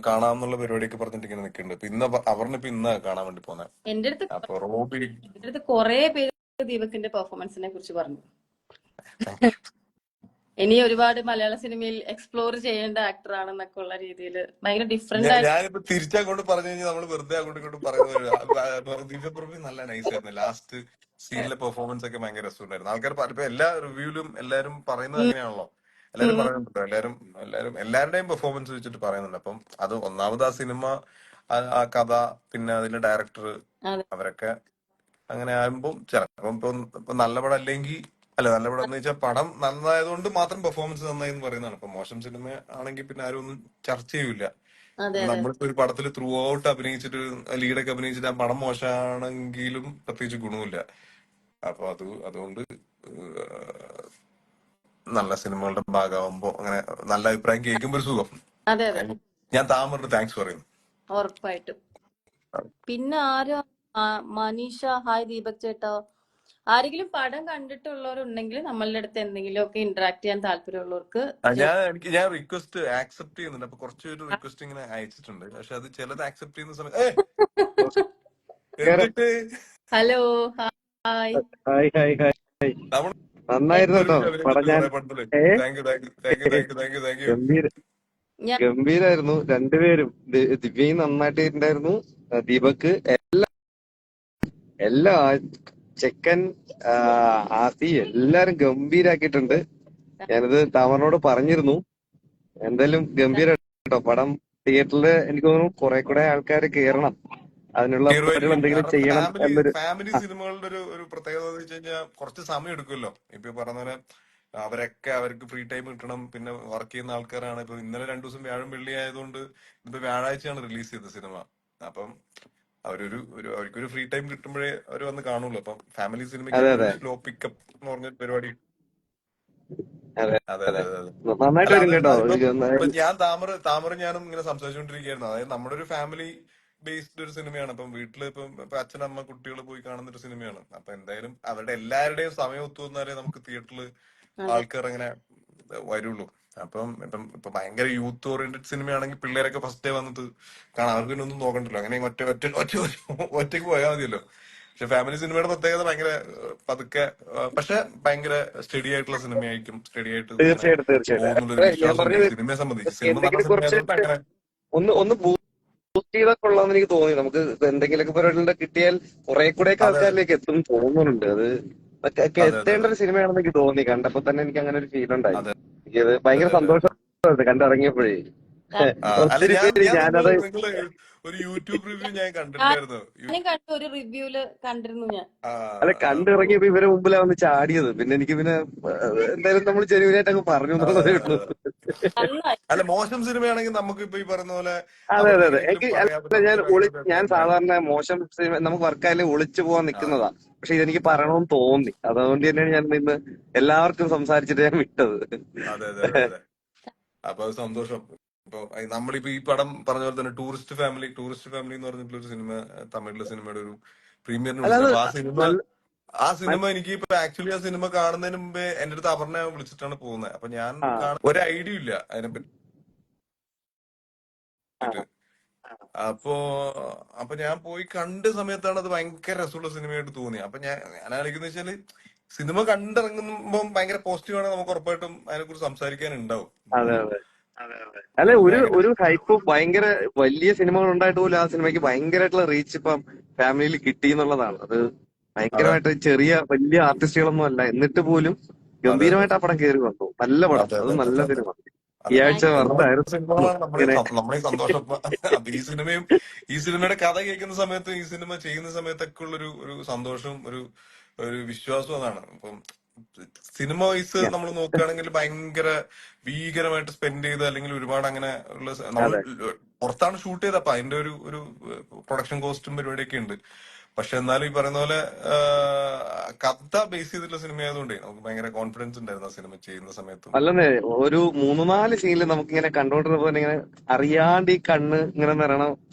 കാണാമെന്നുള്ള പരിപാടിയൊക്കെ പറഞ്ഞിട്ട് ഇങ്ങനെ നിൽക്കുന്നുണ്ട്. ഇന്ന് അവരിനിപ്പോ ഇന്ന് കാണാൻ വേണ്ടി പോന്നെ. എന്റെ അടുത്ത് കുറെ പേര് ദീപകിന്റെ പെർഫോമൻസിനെ കുറിച്ച് പറഞ്ഞു. ഇനി ഒരുപാട് മലയാള സിനിമയിൽ എക്സ്പ്ലോർ ചെയ്യേണ്ട ആക്ടർ ആണെന്നൊക്കെ ഉള്ള രീതിയിൽ ഭയങ്കര ഡിഫറെന്റ് ആയിട്ട്. ഞാനിപ്പോ തിരിച്ചങ്ങോട്ട് പറഞ്ഞു കഴിഞ്ഞാൽ നമ്മള് വെറുതെ അങ്ങോട്ടും ഇങ്ങോട്ടും പറയുന്നത്. ദിവ്യപ്രഭി നല്ല നൈസ് ആയിരുന്നു. ലാസ്റ്റ് സീനിലെ പെർഫോമൻസ് ഒക്കെ ഭയങ്കര രസമുണ്ടായിരുന്നു. ആൾക്കാർ ഇപ്പൊ എല്ലാ റിവ്യൂലും എല്ലാരും പറയുന്നത് അങ്ങനെയാണല്ലോ. എല്ലാരും പറയുന്നുണ്ടോ? എല്ലാവരുടെയും പെർഫോമൻസ് വെച്ചിട്ട് പറയുന്നുണ്ട്. അപ്പം അത് ഒന്നാമത് ആ സിനിമ, ആ കഥ, പിന്നെ അതിന്റെ ഡയറക്ടർ, അവരൊക്കെ അങ്ങനെ ആകുമ്പോൾ ചിലപ്പം ഇപ്പൊ നല്ല പടം അല്ലെങ്കിൽ നല്ല പടം എന്ന് വെച്ചാൽ പടം നന്നായതുകൊണ്ട് മാത്രം പെർഫോമൻസ് നന്നായി എന്ന് പറയുന്നതാണ്. ഇപ്പൊ മോശം സിനിമ ആണെങ്കിൽ പിന്നെ ആരും ഒന്നും ചർച്ച ചെയ്യൂല. നമ്മളിപ്പോ ഒരു പടത്തിൽ ത്രൂ ഔട്ട് അഭിനയിച്ചിട്ട് ലീഡൊക്കെ അഭിനയിച്ചിട്ട് ആ പടം മോശമാണെങ്കിലും പ്രത്യേകിച്ച് ഗുണമില്ല. അപ്പൊ അതുകൊണ്ട് നല്ല സിനിമകളുടെ ഭാഗമാകുമ്പോ അങ്ങനെ നല്ല അഭിപ്രായം കേൾക്കുമ്പോ ഒരു സുഖം. ഞാൻ താമറിന് താങ്ക്സ് പറയുന്നു. ഉറപ്പായിട്ടും. പിന്നെ ആരും മനീഷ, ഹായ് ദീപക് ചേട്ടാ. ആരെങ്കിലും പടം കണ്ടിട്ടുള്ളവരുണ്ടെങ്കിൽ നമ്മളുടെ അടുത്ത് എന്തെങ്കിലും ഒക്കെ ഇന്ററാക്ട് ചെയ്യാൻ താല്പര്യമുള്ളവർക്ക് ഞാൻ റിക്വസ്റ്റ് ആക്സെപ്റ്റ് ചെയ്യുന്നുണ്ട്. അപ്പൊ കുറച്ചൊരു റിക്വസ്റ്റ് ഇങ്ങനെ അയച്ചിട്ടുണ്ട്. പക്ഷെ അത് ചിലത് ആക്സെപ്റ്റ് ചെയ്യുന്ന സമയത്ത് ഹലോ ഹായ് നന്നായിരുന്നു കേട്ടോ പടം. ഗംഭീരായിരുന്നു രണ്ടുപേരും. ദിവ്യയും നന്നായിട്ടുണ്ടായിരുന്നു. ദീപക് എല്ലാ ചെക്കൻ, ആസി എല്ലാരും ഗംഭീരാക്കിയിട്ടുണ്ട്. ഞാനത് താമറിനോട് പറഞ്ഞിരുന്നു. എന്തായാലും ഗംഭീര കേട്ടോ പടം. തിയേറ്ററിൽ എനിക്ക് തോന്നുന്നു കുറെ കൂടെ ആൾക്കാർ കേറണം. അതിനുള്ള എന്തെങ്കിലും ചെയ്യണം എന്നൊരു. ഫാമിലി സിനിമകളുടെ ഒരു പ്രത്യേകത എന്ന് വെച്ച് കഴിഞ്ഞാൽ കുറച്ച് സമയം എടുക്കുമല്ലോ. ഇപ്പൊ പറഞ്ഞ പോലെ അവർക്ക് ഫ്രീ ടൈം കിട്ടണം. പിന്നെ വർക്ക് ചെയ്യുന്ന ആൾക്കാരാണ്. ഇപ്പൊ ഇന്നലെ 2 ദിവസം വ്യാഴം വെള്ളി ആയതുകൊണ്ട് ഇപ്പൊ വ്യാഴാഴ്ചയാണ് റിലീസ് ചെയ്ത സിനിമ. അപ്പം അവർക്കൊരു ഫ്രീ ടൈം കിട്ടുമ്പോഴേ അവർ വന്ന് കാണുള്ളൂ. അപ്പം ഫാമിലി സിനിമയ്ക്ക് സ്ലോ പിക്കപ്പ് എന്ന് പറഞ്ഞ പരിപാടി. അതെ. നന്നായിട്ട് വരും കേട്ടോ. ഞാൻ താമര ഞാനും ഇങ്ങനെ സംസാരിച്ചുകൊണ്ടിരിക്കുകയായിരുന്നു. അതായത് നമ്മുടെ ഒരു ഫാമിലി ബേസ്ഡ് ഒരു സിനിമയാണ്. അപ്പം വീട്ടില് ഇപ്പൊ അച്ഛനമ്മ കുട്ടികൾ പോയി കാണുന്ന ഒരു സിനിമയാണ്. അപ്പൊ എന്തായാലും അവരുടെ എല്ലാവരുടെയും സമയം ഒത്തുവന്നാലേ നമുക്ക് തിയേറ്ററിൽ ആൾക്കാർ അങ്ങനെ വരുള്ളൂ. ഇപ്പൊ ഭയങ്കര യൂത്ത് ഓറിയന്റഡ് സിനിമയാണെങ്കിൽ പിള്ളേരൊക്കെ ഫസ്റ്റ് ഡേ വന്നിട്ട് കാണാം. അവർക്ക് പിന്നെ ഒന്നും നോക്കണ്ടല്ലോ. അങ്ങനെ ഒറ്റയ്ക്ക് പോയാൽ മതിയല്ലോ. പക്ഷെ ഫാമിലി സിനിമയുടെ പ്രത്യേകത ഭയങ്കര പതുക്കെ, പക്ഷെ ഭയങ്കര സ്റ്റഡി ആയിട്ടുള്ള സിനിമയായിരിക്കും. സ്റ്റഡി ആയിട്ട് പോകുന്നുള്ളൊരു വിശ്വാസം സിനിമയെ സംബന്ധിച്ച്. സിനിമ നല്ല സിനിമയായതുകൊണ്ട് അങ്ങനെ ഒന്ന് ബൂസ്റ്റ് ചെയ്താൽ കൊള്ളാന്ന് എനിക്ക് തോന്നി. നമുക്ക് എന്തെങ്കിലുമൊക്കെ പരിപാടികളുടെ കിട്ടിയാൽ കുറെ കൂടെയൊക്കെ ആൾക്കാരിലേക്ക് എത്തും തോന്നുന്നുണ്ട്. അത് എത്തേണ്ട ഒരു സിനിമയാണെന്ന് എനിക്ക് തോന്നി. കണ്ടപ്പോ തന്നെ എനിക്ക് അങ്ങനെ ഒരു ഫീൽ ഉണ്ടായി. എനിക്കത് ഭയങ്കര സന്തോഷം കണ്ടിറങ്ങിയപ്പോഴേ. അല്ല ഒത്തിരി ഞാൻ പേര് ഞാൻ ഞാനത് നിങ്ങള് ഒരു യൂട്യൂബ് റിവ്യൂ ഞാൻ കണ്ടിട്ടുണ്ടായിരുന്നു. ഞാനും കണ്ടു, ഒരു റിവ്യൂല് കണ്ടിരുന്നു ഞാൻ. ആ, അല്ല ആ, അപ്പൊ കണ്ടിറങ്ങിയപ്പോ ഇവരെ മുമ്പിലാ വന്ന് ചാടിയത്. പിന്നെ എനിക്ക് പിന്നെ എന്തായാലും നമ്മൾ ജെനുവിനായിട്ട് അങ്ങ് പറഞ്ഞു അതെ എന്നുള്ളതേ അതെ ഉള്ളൂ. അതെ. നന്നായി. അല്ല മോശം സിനിമയാണെങ്കിൽ നമുക്ക് ഇപ്പൊ ഈ പറയുന്ന പോലെ അതെ അതെ അവർക്ക് അതെ. എങ്ങനെയെങ്കിലും എനിക്ക് പറയാൻ അല്ല പറ്റും. ഞാൻ നമുക്ക് അങ്ങനെ ഞാൻ കുഴപ്പമില്ല. സാധാരണ മോശം സിനിമ നമുക്ക് വർക്കായാലും ഒളിച്ചു പോകാൻ ആ, നിൽക്കുന്നതാ. പക്ഷെ ഇതെനിക്ക് പറയണമെന്ന് തോന്നി. അതുകൊണ്ട് തന്നെയാണ് ഞാൻ ഇന്ന് എല്ലാവർക്കും സംസാരിച്ചിട്ട് ഞാൻ വിട്ടത്. അതെ അതെ അതെ അതെ. അപ്പൊ അത് സന്തോഷം. ഇപ്പൊ നമ്മളിപ്പോ ഈ പടം പറഞ്ഞ പോലെ തന്നെ ടൂറിസ്റ്റ് ഫാമിലി എന്ന് പറഞ്ഞിട്ടുള്ള ഒരു സിനിമ, തമിഴിലെ സിനിമയുടെ ഒരു പ്രീമിയറിന് അല്ല വിളിച്ചത്. അത് അപ്പൊ നല്ല ആ സിനിമ എനിക്ക് ഇപ്പൊ ആക്ച്വലി ആ സിനിമ കാണുന്നതിന് മുമ്പേ എന്റെ അടുത്ത് അപർണ വിളിച്ചിട്ടാണ് പോകുന്നത്. അപ്പൊ ഞാൻ ആ ഒരു ഐഡിയ ഇല്ല അതിനെ ആ പറ്റിയിട്ട്. അപ്പോ അപ്പൊ ഞാൻ പോയി കണ്ട സമയത്താണ് അത് ഭയങ്കര രസമുള്ള സിനിമയായിട്ട് തോന്നി. അപ്പൊ ഞാൻ ആലോചിക്കുന്ന വെച്ചാല് സിനിമ കണ്ടിറങ്ങുമ്പോൾ ഭയങ്കര പോസിറ്റീവ് ആണെങ്കിൽ നമുക്ക് ഉറപ്പായിട്ടും അതിനെക്കുറിച്ച് സംസാരിക്കാനുണ്ടാവും. അതെ അതെ. അല്ല ഭയങ്കര ഒരു ഹൈപ്പ് ഭയങ്കര വലിയ സിനിമകൾ ഉണ്ടായിട്ട് പോലും ആ സിനിമയ്ക്ക് ഭയങ്കരമായിട്ടുള്ള റീച്ച് ഇപ്പം ഫാമിലിയിൽ കിട്ടി എന്നുള്ളതാണ്. അത് അതെ ഭയങ്കരമായിട്ട് വലിയ ആർട്ടിസ്റ്റുകളൊന്നും അല്ല, എന്നിട്ട് പോലും അതെ അതെ ഗംഭീരമായിട്ട് ആ പടം കയറി വന്നു. നല്ല പടം, അതെ അത് അതെ നല്ല അതെ അതെ. സിനിമ. ഈ അതെ ആഴ്ച സിനിമ വർത്തായിരുന്നു സിനിമകളാണ് ഇങ്ങനെ. നമ്മളെ സന്തോഷം. അപ്പൊ ഈ സിനിമയുടെ കഥ കേൾക്കുന്ന സമയത്ത്, ഈ സിനിമ ചെയ്യുന്ന സമയത്തൊക്കെ ഉള്ളൊരു ഒരു സന്തോഷവും ഒരു ഒരു വിശ്വാസവും അതാണ്. ഇപ്പം സിനിമ വൈസ് നമ്മൾ നോക്കുകയാണെങ്കിൽ ഭയങ്കര ഭീകരമായിട്ട് സ്പെൻഡ് ചെയ്ത് അല്ലെങ്കിൽ ഒരുപാട് അങ്ങനെ ഉള്ള നമ്മൾ അതെ പുറത്താണ് ഷൂട്ട് ചെയ്തത്. അപ്പൊ അതിന്റെ ഒരു പ്രൊഡക്ഷൻ കോസ്റ്റും പരിപാടിയൊക്കെ ഉണ്ട്. പക്ഷെ എന്നാലും ഈ പറയുന്ന പോലെ കഥ ബേസ് ചെയ്തിട്ടുള്ള സിനിമ ആയതുകൊണ്ടേ നമുക്ക് ഭയങ്കര കോൺഫിഡൻസ് ഉണ്ടായിരുന്നു ആ സിനിമ ചെയ്യുന്ന സമയത്തും. അല്ലെന്നേ, ഒരു 3-4 സീനിൽ നമുക്കിങ്ങനെ കണ്ടോണ്ടിരുന്നപ്പോ തന്നെ ഇങ്ങനെ അറിയാണ്ട് ഈ കണ്ണ് ഇങ്ങനെ നിറയണ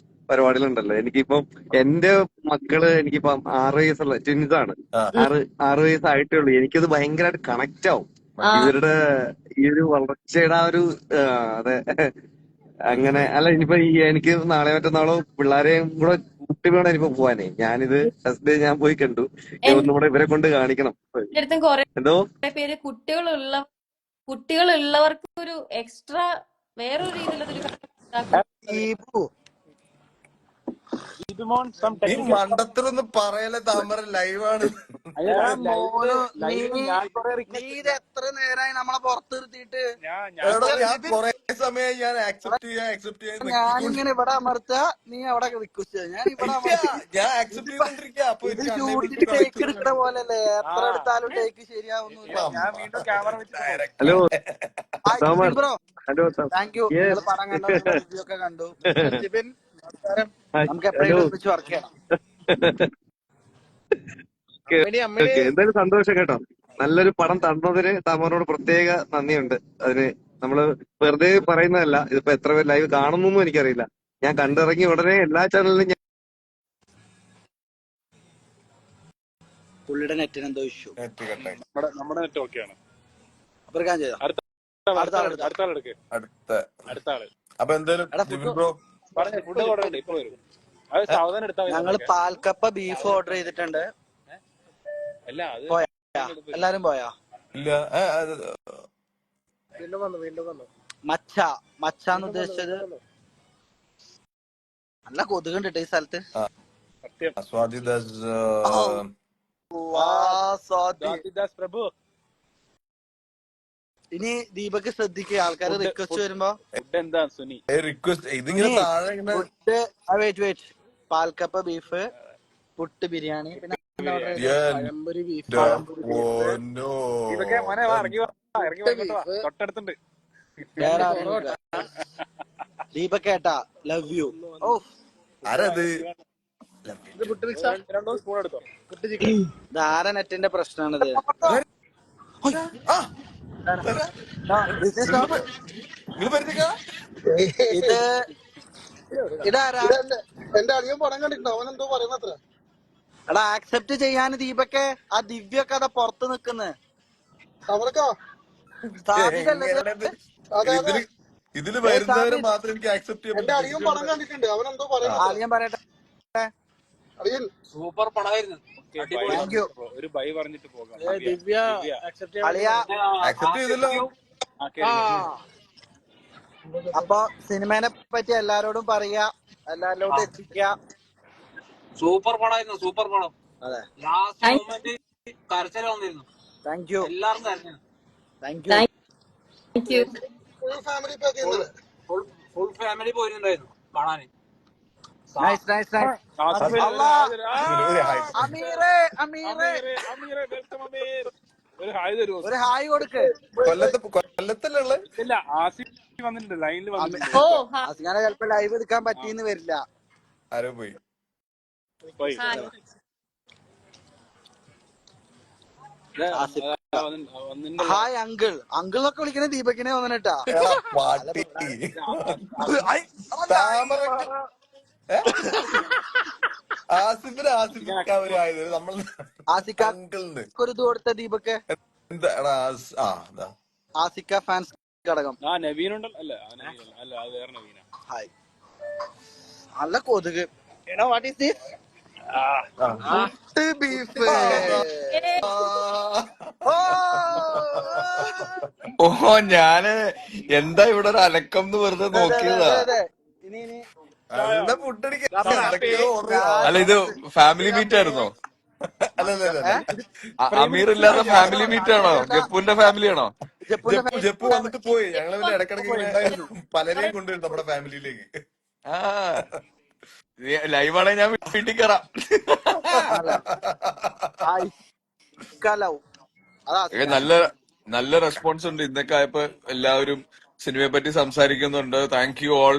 പരിപാടികളുണ്ടല്ലോ. എനിക്കിപ്പം എന്റെ മക്കള് എനിക്കിപ്പം 6 വയസ്സുള്ള ട്വിൻസ് ആണ്. ആ 6 വയസ്സായിട്ടേ ഉള്ളൂ. എനിക്കത് ഭയങ്കരമായിട്ട് കണക്ട് ആവും. ആ ഇവരുടെ ഈ ഒരു വളർച്ചയുടെ ആ ഒരു അതെ. അങ്ങനെ മനസ്സിലായി. അല്ല ഇനിയിപ്പോ എനിക്ക് നാളെ മറ്റന്നാളോ പിള്ളേരെയും കൂടെ കൂട്ടി വേണം ഇനിയിപ്പോ പോവാനേ. ഞാനിത് ഫസ്റ്റ് ഡേ ഞാൻ പോയി കണ്ടു. എന്റെ ഒന്നുകൂടെ ഇവരെ കൊണ്ട് കാണിക്കണം. അടുത്തും കുറെ എന്തോ പേര് കുട്ടികളുള്ളവർക്ക് ഒരു എക്സ്ട്രാ വേറൊരു രീതിയിൽ അതൊരു ദീപു ഇതിമോൻ സം ഈ ടെക്നിക്കൽ. മണ്ടത്തിലൊന്നും പറയല്ലേ, താമര ലൈവാണ്. എടാ ലൈവില് മോനു, നീ ലൈവില് ഞാൻ കുറെ നീ റിക്വസ്റ്റ് ഇത് എത്ര നേരായി നമ്മളെ പുറത്ത് നിർത്തിയിട്ട് ഞാൻ എടാ കുറെ ഞാൻ കൊറേ സമയം ഞാൻ ആക്സെപ്റ്റ് ചെയ്യാൻ നക്കിക്കൊണ്ട് ഞാനിങ്ങനെ ഇവിടെ അമർത്ത, നീ അവിടെ റിക്വസ്റ്റ് ഞാൻ ഇവിടെ ഇല്ല, അമർത്തി. ഞാൻ ആക്സെപ്റ്റ് ഇതിപ്പോ ചെയ്തോണ്ടിരിക്കുക. അപ്പൊ ഇത് എനിക്ക് അൺഎബിൾ ടു ഷൂട്ടിട്ട് ടേക്ക് കണക്ട്. എടുക്കണ പോലല്ലേ, ആ എത്ര എടുത്താലും ടേക്ക് ശരിയാവുന്നില്ല. ഞാൻ വീണ്ടും ക്യാമറ വെച്ചിട്ട് പോകും. ഹലോ ഹായ് സാമാർ. Jibin bro, hello thank you. നിങ്ങൾ യെസ്. പടം കണ്ടു, നിങ്ങളുടെ റിവ്യൂ ഒക്കെ കണ്ടു. ജിബിൻ നമസ്കാരം, നമുക്ക് ഹലോ. എപ്പോഴെങ്കിലും ഒരുമിച്ച് വർക്ക് ചെയ്യണം. ഓക്കെ, എന്തായാലും സന്തോഷം കേട്ടോ. നല്ലൊരു പടം തന്നതിന് താമറിനോട് പ്രത്യേക നന്ദിയുണ്ട്. അതിന് നമ്മള് വെറുതെ പറയുന്നതല്ല. ഇതിപ്പോ എത്ര പേര് ലൈവ് കാണുന്നൊന്നും എനിക്കറിയില്ല. ഞാൻ കണ്ടിറങ്ങി ഉടനെ എല്ലാ ചാനലിലും പുള്ളിയുടെ നെറ്റിന് എന്തോ ഇഷ്യൂ. നെറ്റ് കട്ടായി. നമ്മുടെ നെറ്റ് ഓക്കെയാണ്. അപ്പൊ ചെയ്തോ, അടുത്ത അടുത്ത ആളെടുത്തോ. അടുത്ത ആളെടുക്ക്. അടുത്ത അടുത്ത ആള് അപ്പൊ എന്തായാലും എടാ ജിബിൻ ഫുഡ് ബ്രോ പറഞ്ഞു. ഫുഡ് ഓർഡർ ഉണ്ട്, ഇപ്പൊ വരും. അത് സാവധാനം എടുത്താൽ മതി. ഞങ്ങള് നമ്മളൊക്കെ പാൽക്കപ്പ ബീഫ് ഓർഡർ ചെയ്തിട്ടുണ്ട്. അല്ല അത് പോയാ എല്ലാരും പോയാ? ഇല്ല. വീണ്ടും വന്നു. മച്ചാന്ന് ഉദ്ദേശിച്ചത്. നല്ല കൊതുകുണ്ട് ഈ സ്ഥലത്ത്. സത്യം. സ്വാതി ദാസ്. ദാസ് പ്രഭു. ഇനി ദീപക് ശ്രദ്ധിക്കുക, ആൾക്കാർ റിക്വസ്റ്റ് വരുമ്പോ. ഫുഡ് എന്താ സുനി? റിക്വസ്റ്റ് ഇതിങ്ങനെ താഴെ ഇങ്ങനെ ഫുഡ് വെയിറ്റ്, പാൽക്കപ്പ ബീഫ്, പുട്ട് ബിരിയാണി, പിന്നെ പഴംപൊരി ബീഫ്, പൊന്നോ. ഇതൊക്കെ മോനെ വാ, ഇറങ്ങി വാ, ഇങ്ങോട്ട് വാ, തൊട്ടടുത്തുണ്ട്. ദീപക് ഏട്ടാ ലവ് യു. ഓ ആരത്? രണ്ടോ സ്പൂൺ എടുത്തോ. ധാര നെറ്റിന്റെ പ്രശ്നമാണിത്. നിങ്ങൾ പരിചയ ഇത് ഇതാരാ? എന്റെ അളിയൻ പടം കണ്ടിട്ടുണ്ടോ? അവൻ എന്തോ പറയുന്നത്ര. എടാ ആക്സെപ്റ്റ് ചെയ്യാൻ ദീപക്കെ, ആ ദിവ്യൊക്കെ അതാ പുറത്ത് നിക്കുന്നത്. ഇതില് വരുന്നവരെ മാത്രം എനിക്ക് ആക്സെപ്റ്റ് ചെയ്യാൻ പറ്റും. അളിയൻ പടം കണ്ടിട്ടുണ്ട്, അവൻ എന്തോ പറയുന്നത്. അളിയൻ പറയട്ടെ. സൂപ്പർ പടമായിരുന്നു. ഒരു ബൈ പറഞ്ഞിട്ട് പോകാം. ദിവ്യ അളിയ ആക്സെപ്റ്റ് ചെയ്തല്ലോ. അപ്പൊ സിനിമേനെ പറ്റി എല്ലാരോടും പറയാ, എല്ലാരിലോട്ടും എത്തിക്ക. സൂപ്പർ പടമായിരുന്നു, സൂപ്പർ പടം. അതെ, ലാസ്റ്റ് മൊമെന്റ് കരച്ചിൽ വന്നിരുന്നു. Thank you. എല്ലാവർക്കും കരഞ്ഞു. Thank you. Thank you. Full family pack ചെയ്യുന്നത്. ഫുൾ ഫാമിലി പോയിട്ടുണ്ടായിരുന്നു കാണാന്. Nice nice nice. ആസിഫ് ഒരു അല്ലാ ഹായ് തരും. ഒരു ഹായ്. അമീറേ അമീറേ അമീർ അമീർ വെൽക്കം അമീർ. ഒരു ഹായ് തരുമോ? ഒരു ഹായ് കൊടുക്ക്. കൊല്ലത്തല്ലേ ഉള്ളത്? ഇല്ല, ആസിഫ് വന്നിട്ടുണ്ട്, ലൈനിൽ വന്നിട്ടുണ്ട്. ഓ ആസിഖാനെ ചിലപ്പോ ലൈവ് എടുക്കാൻ പറ്റിയെന്ന് വരില്ല. ആരോ പോയി. പോയി. ഹായ്. വന്നിട്ടുണ്ട്. Hi uncle. അങ്കിൾ എന്നൊക്കെ വിളിക്കണ ദീപകിനെ വന്നിട്ടാ. എടാ പാട്ടി. ആസിഫിന് ആസിഫിക്ക ഒരു ആയത് നമ്മൾ അങ്കിളിന് ഒരു ഇത് കൊടുത്ത ദീപക്ക്. എന്താ എടാ ആസിക്ക ഫാൻസ് ഘടകം. ആ നവീനുണ്ടല്ലോ. അല്ല അല്ല, അത് വേറെ നവീന. ഹായ്. നല്ല കൊതുക്. എടാ വാട്ട് ഈസ് ദിസ്? ബീഫ്. ഓ ഞാന് എന്താ ഇവിടെ ഒരു അലക്കം എന്ന് വെറുതെ നോക്കിയതാ. ഇനി ഇനി നല്ല ഫുഡ് അല്ല ഇത് ഫാമിലി മീറ്റ് ആയിരുന്നോ? അല്ലല്ല അമീർ ഇല്ലാത്ത ഫാമിലി മീറ്റ് ആണോ? ഗപ്പുവിന്റെ ഫാമിലി ആണോ? ജപ്പു വന്നിട്ട് പോയി. ഞങ്ങൾ പിന്നെ ഇടക്കിടക്ക് ഇങ്ങനെ പലരെയും കൊണ്ടുവരും നമ്മുടെ ഫാമിലിയിലേക്ക്. ആ ലൈവാണെ ഞാൻ വീട്ടിൽ കയറാം. നല്ല നല്ല റെസ്പോൺസ് ഉണ്ട്. ഇന്നൊക്കെ ആയപ്പോ എല്ലാവരും സിനിമയെ പറ്റി സംസാരിക്കുന്നുണ്ട്. Thank you all.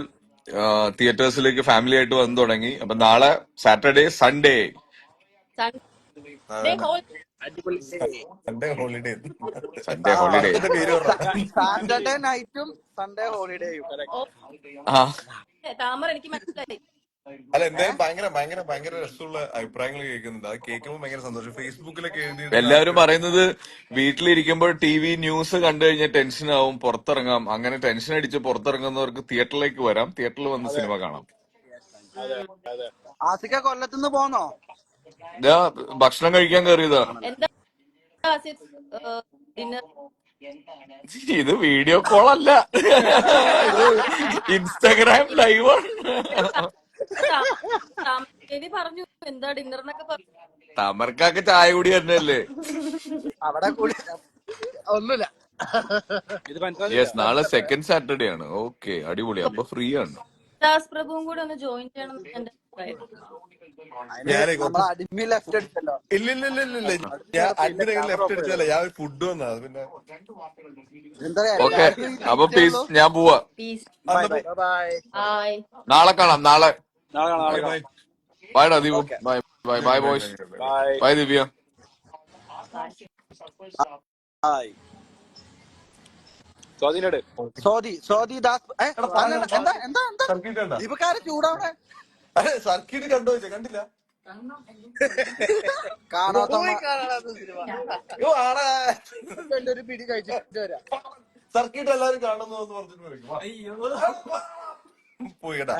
തിയേറ്റേഴ്സിലേക്ക് ഫാമിലി ആയിട്ട് വന്നു തുടങ്ങി. അപ്പൊ നാളെ Saturday Sunday Sunday holiday. Sunday holiday. പേര് സാറ്റർഡേ നൈറ്റും സൺഡേ ഹോളിഡേയും. ആ താമര എനിക്ക് മനസ്സിലായി. അല്ല എന്തായാലും ഭയങ്കര ഭയങ്കര ഭയങ്കര രസമുള്ള അഭിപ്രായങ്ങൾ കേൾക്കുന്നുണ്ട്. അത് കേൾക്കുമ്പോൾ ഭയങ്കര സന്തോഷം. ഫേസ്ബുക്കിലൊക്കെ എഴുതി എല്ലാവരും പറയുന്നത് വീട്ടിലിരിക്കുമ്പോൾ ടി വി ന്യൂസ് കണ്ടു കഴിഞ്ഞാൽ ടെൻഷൻ ആവും, പുറത്തിറങ്ങാം. അങ്ങനെ ടെൻഷൻ അടിച്ച് പുറത്തിറങ്ങുന്നവർക്ക് തിയേറ്ററിലേക്ക് വരാം, തിയേറ്ററിൽ വന്ന് സിനിമ കാണാം. ആസിക്ക കൊല്ലത്തുനിന്ന് പോന്നോ? ഞാൻ ഭക്ഷണം കഴിക്കാൻ കയറിയതാ. എന്താ ആസിഫ് ഡിന്നർ? ഇത് വീഡിയോ കോൾ അല്ല, ഇത് ഇൻസ്റ്റാഗ്രാം ലൈവാണ്. താമരശ്ശേരി പറഞ്ഞു എന്താ ഡിന്നർ എന്നൊക്കെ പറഞ്ഞു. തമർക്കൊക്കെ ചായ കൂടി തന്നെയല്ലേ? അവിടെ കൂടി ഒന്നുമില്ല. യെസ്, നാളെ സെക്കൻഡ് സാറ്റർഡേ ആണ്. ഓക്കെ, അടിപൊളി. അപ്പൊ ഫ്രീ ആണ്. ദാസ് പ്രഭുവും കൂടെ ഒന്ന് ജോയിൻ ചെയ്യണം എന്റെ അഭിപ്രായം. നമ്മളെ അടിമി ലെഫ്റ്റ് അടിച്ചല്ലോ. ഇല്ല ഞാൻ അഡ്മിൻ ലെഫ്റ്റ് അടിച്ചല്ല, ഞാൻ ഫുഡ് വന്നാ പിന്നെ. ഓക്കെ, അപ്പൊ പീസ്, ഞാൻ പോവാ. പീസ്. ബൈ. ഹായ്. നാളെ കാണാം. നാളെ നാളെ bye Deepu. Bye bye bye boys. Bye Divya. Hi. സ്വാധീനോട് സോദി ദാസ്. എന്താ എന്താ എന്താ ദീപക്കാരെ ചൂടാവണേ? സർക്കിട്ട് കണ്ടോ? കണ്ടില്ല. കാണാത്ത ഒരു പിടി കഴിച്ചിട്ട് വരാം. സർക്കിട്ട് എല്ലാരും കാണുന്നു പോയിടാ.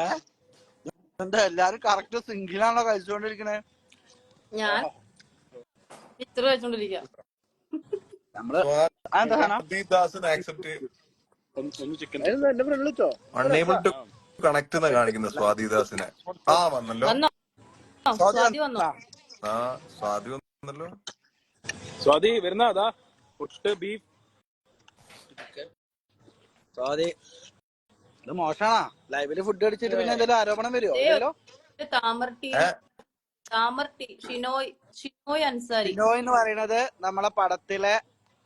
എന്താ എല്ലാരും കറക്റ്റ് സിംഗിളാണോ കഴിച്ചുകൊണ്ടിരിക്കണേ? ഞാൻ പിക്ചർ വെച്ചോണ്ടിരിക്കാം. നമ്മള് ആക്സെപ്റ്റ് ഒന്ന് ചിക്കൻ അൺഎബിൾ ടു കണക്ട് എന്നാ കാണിക്കുന്നത് സ്വാതിദാസിനെ. ആ വന്നല്ലോ. സ്വാതി വന്നോ? ആ സ്വാതി വന്നല്ലോ. സ്വാതി വരുന്ന അതാ പുട്ട് ബീഫ്. സ്വാതി ഇത് മോശമാണോ? ലൈവില് ഫുഡ് അടിച്ചിട്ട് പിന്നെ എന്തെങ്കിലും ആരോപണം വരുമോ? താമർട്ടി ഷിനോയ് അൻസാരി. ഷിനോയ് എന്ന് പറയുന്നത് നമ്മളെ പടത്തിലെ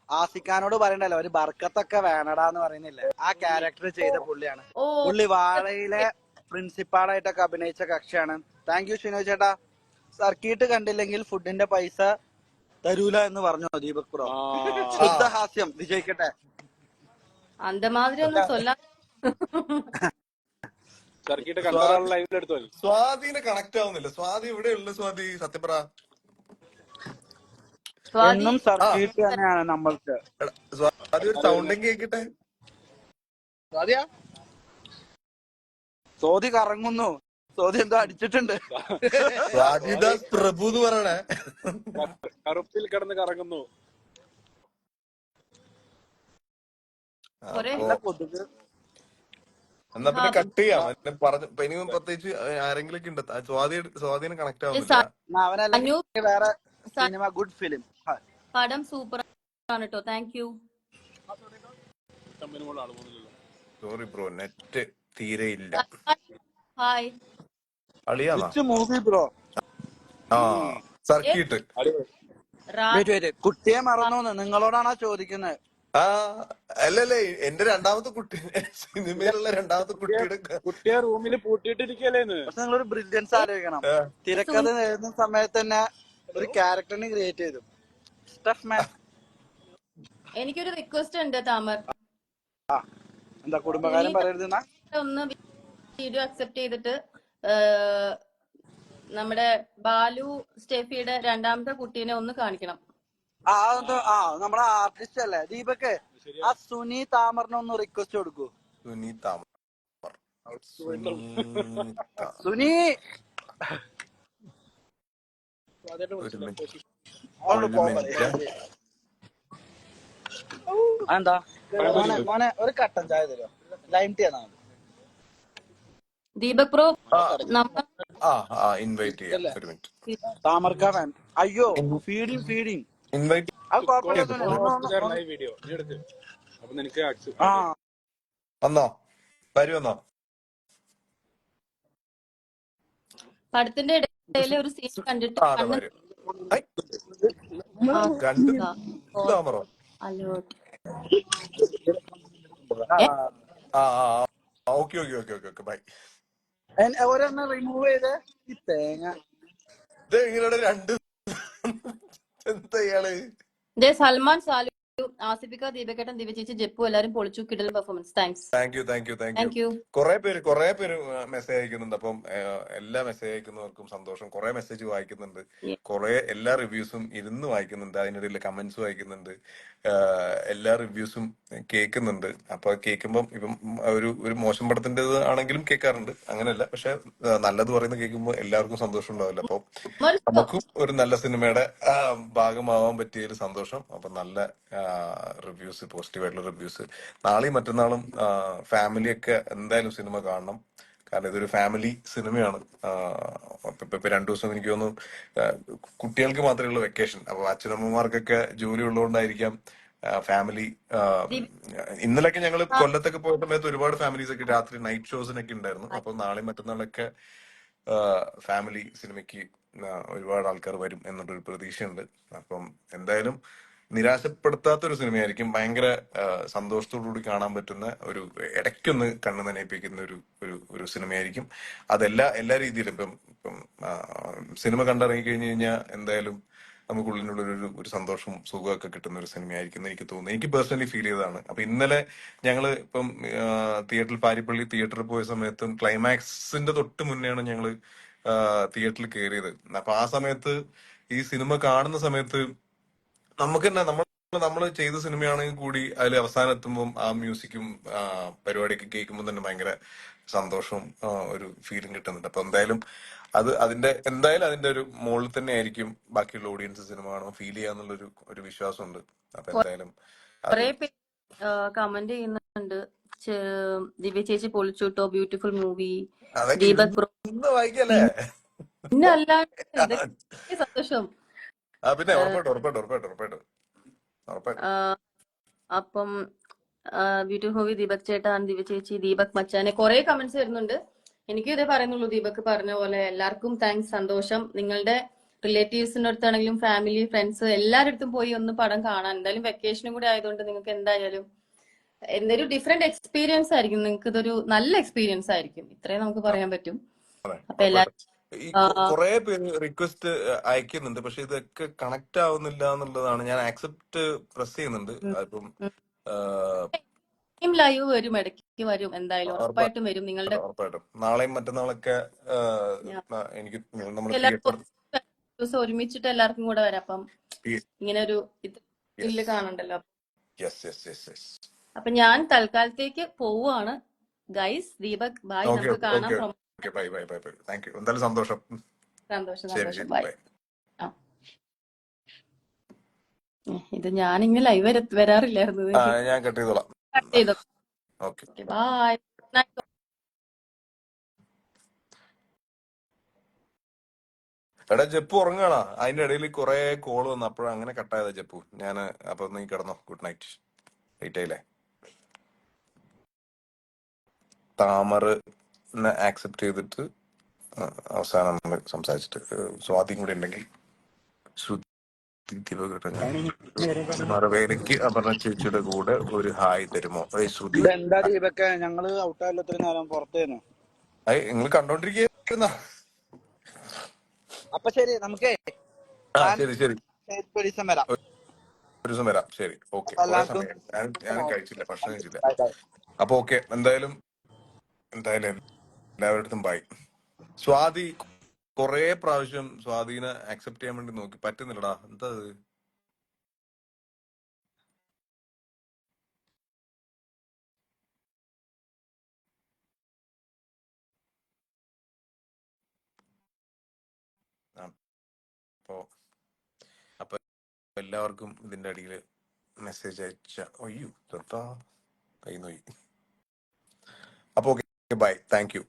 ആസിഖാനോട് പറയണ്ടല്ലോ ഒരു ബർക്കത്തൊക്കെ വേണടാന്ന് പറയുന്നില്ലേ, ആ ക്യാരക്ടർ ചെയ്ത പുള്ളിയാണ്. പുള്ളി വാഴയിലെ പ്രിൻസിപ്പാളായിട്ടൊക്കെ അഭിനയിച്ച കക്ഷിയാണ്. താങ്ക് യു ഷിനോയ് ചേട്ടാ. സർക്കിട്ട് കണ്ടില്ലെങ്കിൽ ഫുഡിന്റെ പൈസ തരൂല എന്ന് പറഞ്ഞു ദീപക് ബ്രോ. ശുദ്ധഹാസ്യം വിജയിക്കട്ടെ. അന്തമാതിരി ഒന്നും ചൊല്ലാ. സ്വാതിനെ കണക്ട് ആവുന്നില്ല. സ്വാതി ഇവിടെ ഉള്ള സ്വാതി സത്യപ്ര എന്നും സർക്കിട്ട് തന്നെയാണ് നമ്മൾക്ക്. സ്വാതി ഒരു സൗണ്ടും കേക്കട്ടെ. സ്വാതി കറങ്ങുന്നു. സ്വാതി എന്തോ അടിച്ചിട്ടുണ്ട്. സ്വാതിദാസ് പ്രഭു എന്ന് പറയണേ. കറുപ്പിൽ കിടന്ന് കറങ്ങുന്നു. എന്നാ പിന്നെ കട്ട് ചെയ്യാം. പറഞ്ഞു ഇനിയും പ്രത്യേകിച്ച് ആരെങ്കിലും ഉണ്ട്. സ്വാധീനം കണക്ട് ആവുന്നില്ല. വേറെ സിനിമ ഗുഡ് ഫിലിം. പടം സൂപ്പർ ആണ് കേട്ടോ. Thank you. Sorry bro, net തീരെ ഇല്ല. ഹായ്. അളിയാന്നാ? Which movie bro? ആ, സർക്കിട്ട്. വെയിറ്റ് കുട്ടിയെ മറന്നോന്ന് നിങ്ങളോടാണോ ചോദിക്കുന്നത്? ആ, അല്ലല്ലേ, എന്റെ രണ്ടാമത്തെ കുട്ടി, സിനിമയിലുള്ള രണ്ടാമത്തെ കുട്ടിയുടെ കുട്ടിയെ റൂമിൽ പൂട്ടിയിട്ടിരിക്കല്ലേന്ന്. പക്ഷെ നിങ്ങളൊരു ബ്രില്യൻസ് ആലോചിക്കണം. തിരക്കഥ എഴുതുന്ന സമയത്ത് തന്നെ ഒരു ക്യാരക്ടറിനെ ക്രിയേറ്റ് ചെയ്തു. സ്റ്റഫ് മാൻ. എനിക്കൊരു റിക്വസ്റ്റ് ഉണ്ട് താമർ. എന്താ കുടുംബകാര്യം പറയരുതെന്നാ? ഒന്ന് വീഡിയോ അക്സെപ്റ്റ് ചെയ്തിട്ട് നമ്മുടെ ബാലു സ്റ്റെഫിയുടെ രണ്ടാമത്തെ കുട്ടീനെ ഒന്ന് കാണിക്കണം. നമ്മുടെ ആർട്ടിസ്റ്റ് അല്ലേ ദീപക്? ആ സുനി താമറിനെ ഒന്ന് റിക്വസ്റ്റ് കൊടുക്കൂ. സുനി താമർ. സുനി ഒരു മിനിറ്റ്. എന്താ മോനെ ഒരു കട്ടൻ ചായ തരുമോ? ലൈം ടീ ആണ്. ദീപക് ബ്രോ ഇൻവൈറ്റ് ചെയ്യാം. ഒരു മിനിറ്റ്. താമർക്ക ഫാൻ. അയ്യോ ഫീഡിങ് ഇൻവൈറ്റ്. അത് കുഴപ്പമില്ല. വീഡിയോ എടുക്ക്. അപ്പൊ നിനക്ക് വന്നോ? വരുമെന്നോ? പടത്തിന്റെ ഇടയിലെ ഒരു സീൻ കണ്ടിട്ട് താമറോ? അലോട്ട്. Okay bye. ഒരെണ്ണം റിമൂവ് ചെയ്ത് ഈ തേങ്ങ ഇത് നിങ്ങളുടെ രണ്ട് എന്താ ഇയാള്? സൽമാൻ സാലു, ആസിഫിക്ക, ദീപകേട്ടൻ, ദിവചേച്ചി, ജെപ്പു എല്ലാരും പൊളിച്ചു. കിടൽ പെർഫോമൻസ്. Thank you. കുറെ പേര് മെസ്സേജ് അയക്കുന്നുണ്ട്. അപ്പം എല്ലാ മെസ്സേജ് അയക്കുന്നവർക്കും സന്തോഷം. കുറെ മെസ്സേജ് വായിക്കുന്നുണ്ട്, കുറെ എല്ലാ റിവ്യൂസും ഇരുന്ന് വായിക്കുന്നുണ്ട്, അതിനിടയിൽ കമന്റ്സ് വായിക്കുന്നുണ്ട്, എല്ലാ റിവ്യൂസും കേൾക്കുന്നുണ്ട്. അപ്പൊ കേൾക്കുമ്പം ഇപ്പം ഒരു മോശം പടത്തിൻ്റെത് ആണെങ്കിലും കേൾക്കാറുണ്ട്, അങ്ങനെയല്ല. പക്ഷെ നല്ലത് പറയുന്നത് കേൾക്കുമ്പോൾ എല്ലാവർക്കും സന്തോഷം ഉണ്ടാവില്ല. അപ്പൊ നമുക്കും ഒരു നല്ല സിനിമയുടെ ഭാഗമാവാൻ പറ്റിയൊരു സന്തോഷം. അപ്പൊ നല്ല റിവ്യൂസ്, പോസിറ്റീവായിട്ടുള്ള റിവ്യൂസ്. നാളെയും മറ്റന്നാളും ഫാമിലിയൊക്കെ എന്തായാലും സിനിമ കാണണം. കാരണം ഇതൊരു ഫാമിലി സിനിമയാണ്. ഇപ്പൊ 2 ദിവസം എനിക്ക് തോന്നുന്നു കുട്ടികൾക്ക് മാത്രമേ ഉള്ളൂ വെക്കേഷൻ. അപ്പൊ അച്ഛനമ്മമാർക്കൊക്കെ ജോലി ഉള്ളതുകൊണ്ടായിരിക്കാം ഫാമിലി. ഇന്നലെയൊക്കെ ഞങ്ങള് കൊല്ലത്തൊക്കെ പോയ സമയത്ത് ഒരുപാട് ഫാമിലീസ് ഒക്കെ രാത്രി നൈറ്റ് ഷോസിനൊക്കെ ഉണ്ടായിരുന്നു. അപ്പൊ നാളെയും മറ്റന്നാളൊക്കെ ഫാമിലി സിനിമയ്ക്ക് ഒരുപാട് ആൾക്കാർ വരും എന്നുള്ളൊരു പ്രതീക്ഷയുണ്ട്. അപ്പം എന്തായാലും നിരാശപ്പെടുത്താത്തൊരു സിനിമയായിരിക്കും. ഭയങ്കര സന്തോഷത്തോടുകൂടി കാണാൻ പറ്റുന്ന ഒരു, ഇടയ്ക്കൊന്ന് കണ്ണ് നനയിപ്പിക്കുന്ന ഒരു സിനിമയായിരിക്കും. എല്ലാ രീതിയിലും ഇപ്പം സിനിമ കണ്ടിറങ്ങി കഴിഞ്ഞു കഴിഞ്ഞാൽ എന്തായാലും നമുക്കുള്ളിനുള്ള ഒരു സന്തോഷവും സുഖമൊക്കെ കിട്ടുന്ന ഒരു സിനിമയായിരിക്കും എനിക്ക് തോന്നുന്നു. എനിക്ക് പേഴ്സണലി ഫീൽ ചെയ്തതാണ്. അപ്പൊ ഇന്നലെ ഞങ്ങള് ഇപ്പം തിയേറ്ററിൽ, പാരിപ്പള്ളി തിയേറ്ററിൽ പോയ സമയത്തും ക്ലൈമാക്സിന്റെ തൊട്ട് മുന്നെയാണ് ഞങ്ങള് തിയേറ്ററിൽ കയറിയത്. അപ്പൊ ആ സമയത്ത് ഈ സിനിമ കാണുന്ന സമയത്ത് നമുക്ക് തന്നെ നമ്മൾ ചെയ്ത സിനിമയാണെങ്കിൽ കൂടി അതിൽ അവസാനം എത്തുമ്പോൾ ആ മ്യൂസിക്കും പരിപാടിയൊക്കെ കേൾക്കുമ്പോൾ തന്നെ ഭയങ്കര സന്തോഷവും ഒരു ഫീലിംഗ് കിട്ടുന്നുണ്ട്. അപ്പൊ എന്തായാലും അതിന്റെ ഒരു മുകളിൽ തന്നെ ആയിരിക്കും ബാക്കിയുള്ള ഓഡിയൻസ് സിനിമ കാണുമ്പോൾ ഫീൽ ചെയ്യാന്നുള്ളൊരു ഒരു വിശ്വാസമുണ്ട്. അപ്പൊ എന്തായാലും കുറെ പേര് കമന്റ് ചെയ്യുന്നുണ്ട്. ദിവ്യ ചേച്ചി പൊളിച്ചുട്ടോ, ബ്യൂട്ടിഫുൾ മൂവി. ദീപക് ബ്രോ വായിക്കല്ലേ? പിന്നെ അല്ലാണ്ട് സന്തോഷം. പിന്നെ ഉറപ്പായിട്ടും. അപ്പം ബ്യൂട്ടിഫുൾ മൂവി, ദീപക് ചേട്ടാ, ദിവ്യ ചേച്ചി, ദീപക് മച്ചാനെ, കുറെ കമന്റ്സ് വരുന്നുണ്ട്. എനിക്ക് ഇതേ പറയുന്നുള്ളൂ, ദീപക് പറഞ്ഞ പോലെ എല്ലാവർക്കും താങ്ക്സ്, സന്തോഷം. നിങ്ങളുടെ റിലേറ്റീവ്സിന്റെ അടുത്താണെങ്കിലും ഫാമിലി, ഫ്രണ്ട്സ് എല്ലാവരുടെ അടുത്തും പോയി ഒന്ന് പടം കാണാൻ. എന്തായാലും വെക്കേഷനും കൂടെ ആയതുകൊണ്ട് നിങ്ങൾക്ക് എന്തായാലും എന്തൊരു ഡിഫറെന്റ് എക്സ്പീരിയൻസ് ആയിരിക്കും. നിങ്ങൾക്ക് ഇതൊരു നല്ല എക്സ്പീരിയൻസ് ആയിരിക്കും, ഇത്രയും നമുക്ക് പറയാൻ പറ്റും. അപ്പൊ എല്ലാവരും കുറെ പേര് റിക്വസ്റ്റ് അയക്കുന്നുണ്ട്, പക്ഷെ ഇതൊക്കെ കണക്ട് ആവുന്നില്ല എന്നുള്ളതാണ്. ഞാൻ ആക്സെപ്റ്റ് പ്രസ് ചെയ്യുന്നുണ്ട്. അപ്പം ലൈവ് വരും, ഇടയ്ക്ക് വരും, എന്തായാലും ഉറപ്പായിട്ടും വരും. നിങ്ങളുടെ ഉറപ്പായിട്ടും നാളെയും മറ്റന്നാളൊക്കെ എനിക്ക് നമ്മുടെ ദിവസം ഒരുമിച്ചിട്ട് എല്ലാവർക്കും കൂടെ വരാം. അപ്പം ഇങ്ങനെ ഒരു ഇതില് കാണണ്ടല്ലോ. അപ്പൊ ഞാൻ തൽക്കാലത്തേക്ക് പോവുകയാണ് ഗൈസ്. ദീപക് ബൈ, നമുക്ക് കാണാം. ബൈ. Thank you. എന്തായാലും സന്തോഷം. ബൈ. ഇത് ഞാനിങ്ങനെ ലൈവ് വരാറില്ലായിരുന്നു. ഞാൻ കട്ട് ചെയ്തോളാം. ബൈ. എടാ ജപ്പു ഉറങ്ങാണോ? അതിന്റെ ഇടയിൽ കുറെ കോള് വന്നു, അപ്പോഴാണ് അങ്ങനെ കട്ടായതാ ജപ്പു. ഞാൻ അപ്പൊ നീ കിടന്നോ. Good night. ഡീറ്റെയിലേ. താമറിനെ ആക്സെപ്റ്റ് ചെയ്തിട്ട് അവസാനം നമ്മൾ സംസാരിച്ചിട്ട് സ്വാധീനം കൂടെ ഉണ്ടെങ്കിൽ ശ്രുതി മറവേലയ്ക്ക് അപർണ ചേച്ചിയുടെ കൂടെ ഒരു ഹായ് തരുമോ? ശ്രുതി ഇതെന്താ ദീപക്കെ ഞങ്ങള് ഔട്ടായല്ലോ ഇത്രയും നേരം പുറത്തേനു. നിങ്ങൾ കണ്ടോണ്ടിരിക്കുന്ന അപ്പൊ ശരി നമുക്കേ ശരി ശരി ഒരു ദിവസം വരാം. ഒരു ദിവസം വരാം. ശരി, ഓക്കെ. കുറെ എല്ലാവർക്കും സമയം ഞാനും കഴിച്ചില്ല, ഭക്ഷണം കഴിച്ചില്ല. Bye bye. അപ്പൊ ഓക്കെ, എന്തായാലും എല്ലാവരുടെ ബൈ. സ്വാതി കൊറേ പ്രാവശ്യം സ്വാധീനെ അക്സെപ്റ്റ് ചെയ്യാൻ വേണ്ടി നോക്കി, പറ്റുന്നില്ലടാ. എന്താ അത്? അപ്പൊ അപ്പൊ എല്ലാവർക്കും ഇതിന്റെ അടിയിൽ മെസ്സേജ് അയച്ച ഒയ്യോ തൊട്ടാ കൈ നോയി. അപ്പൊ ഓക്കെ, ബൈ, താങ്ക് യു.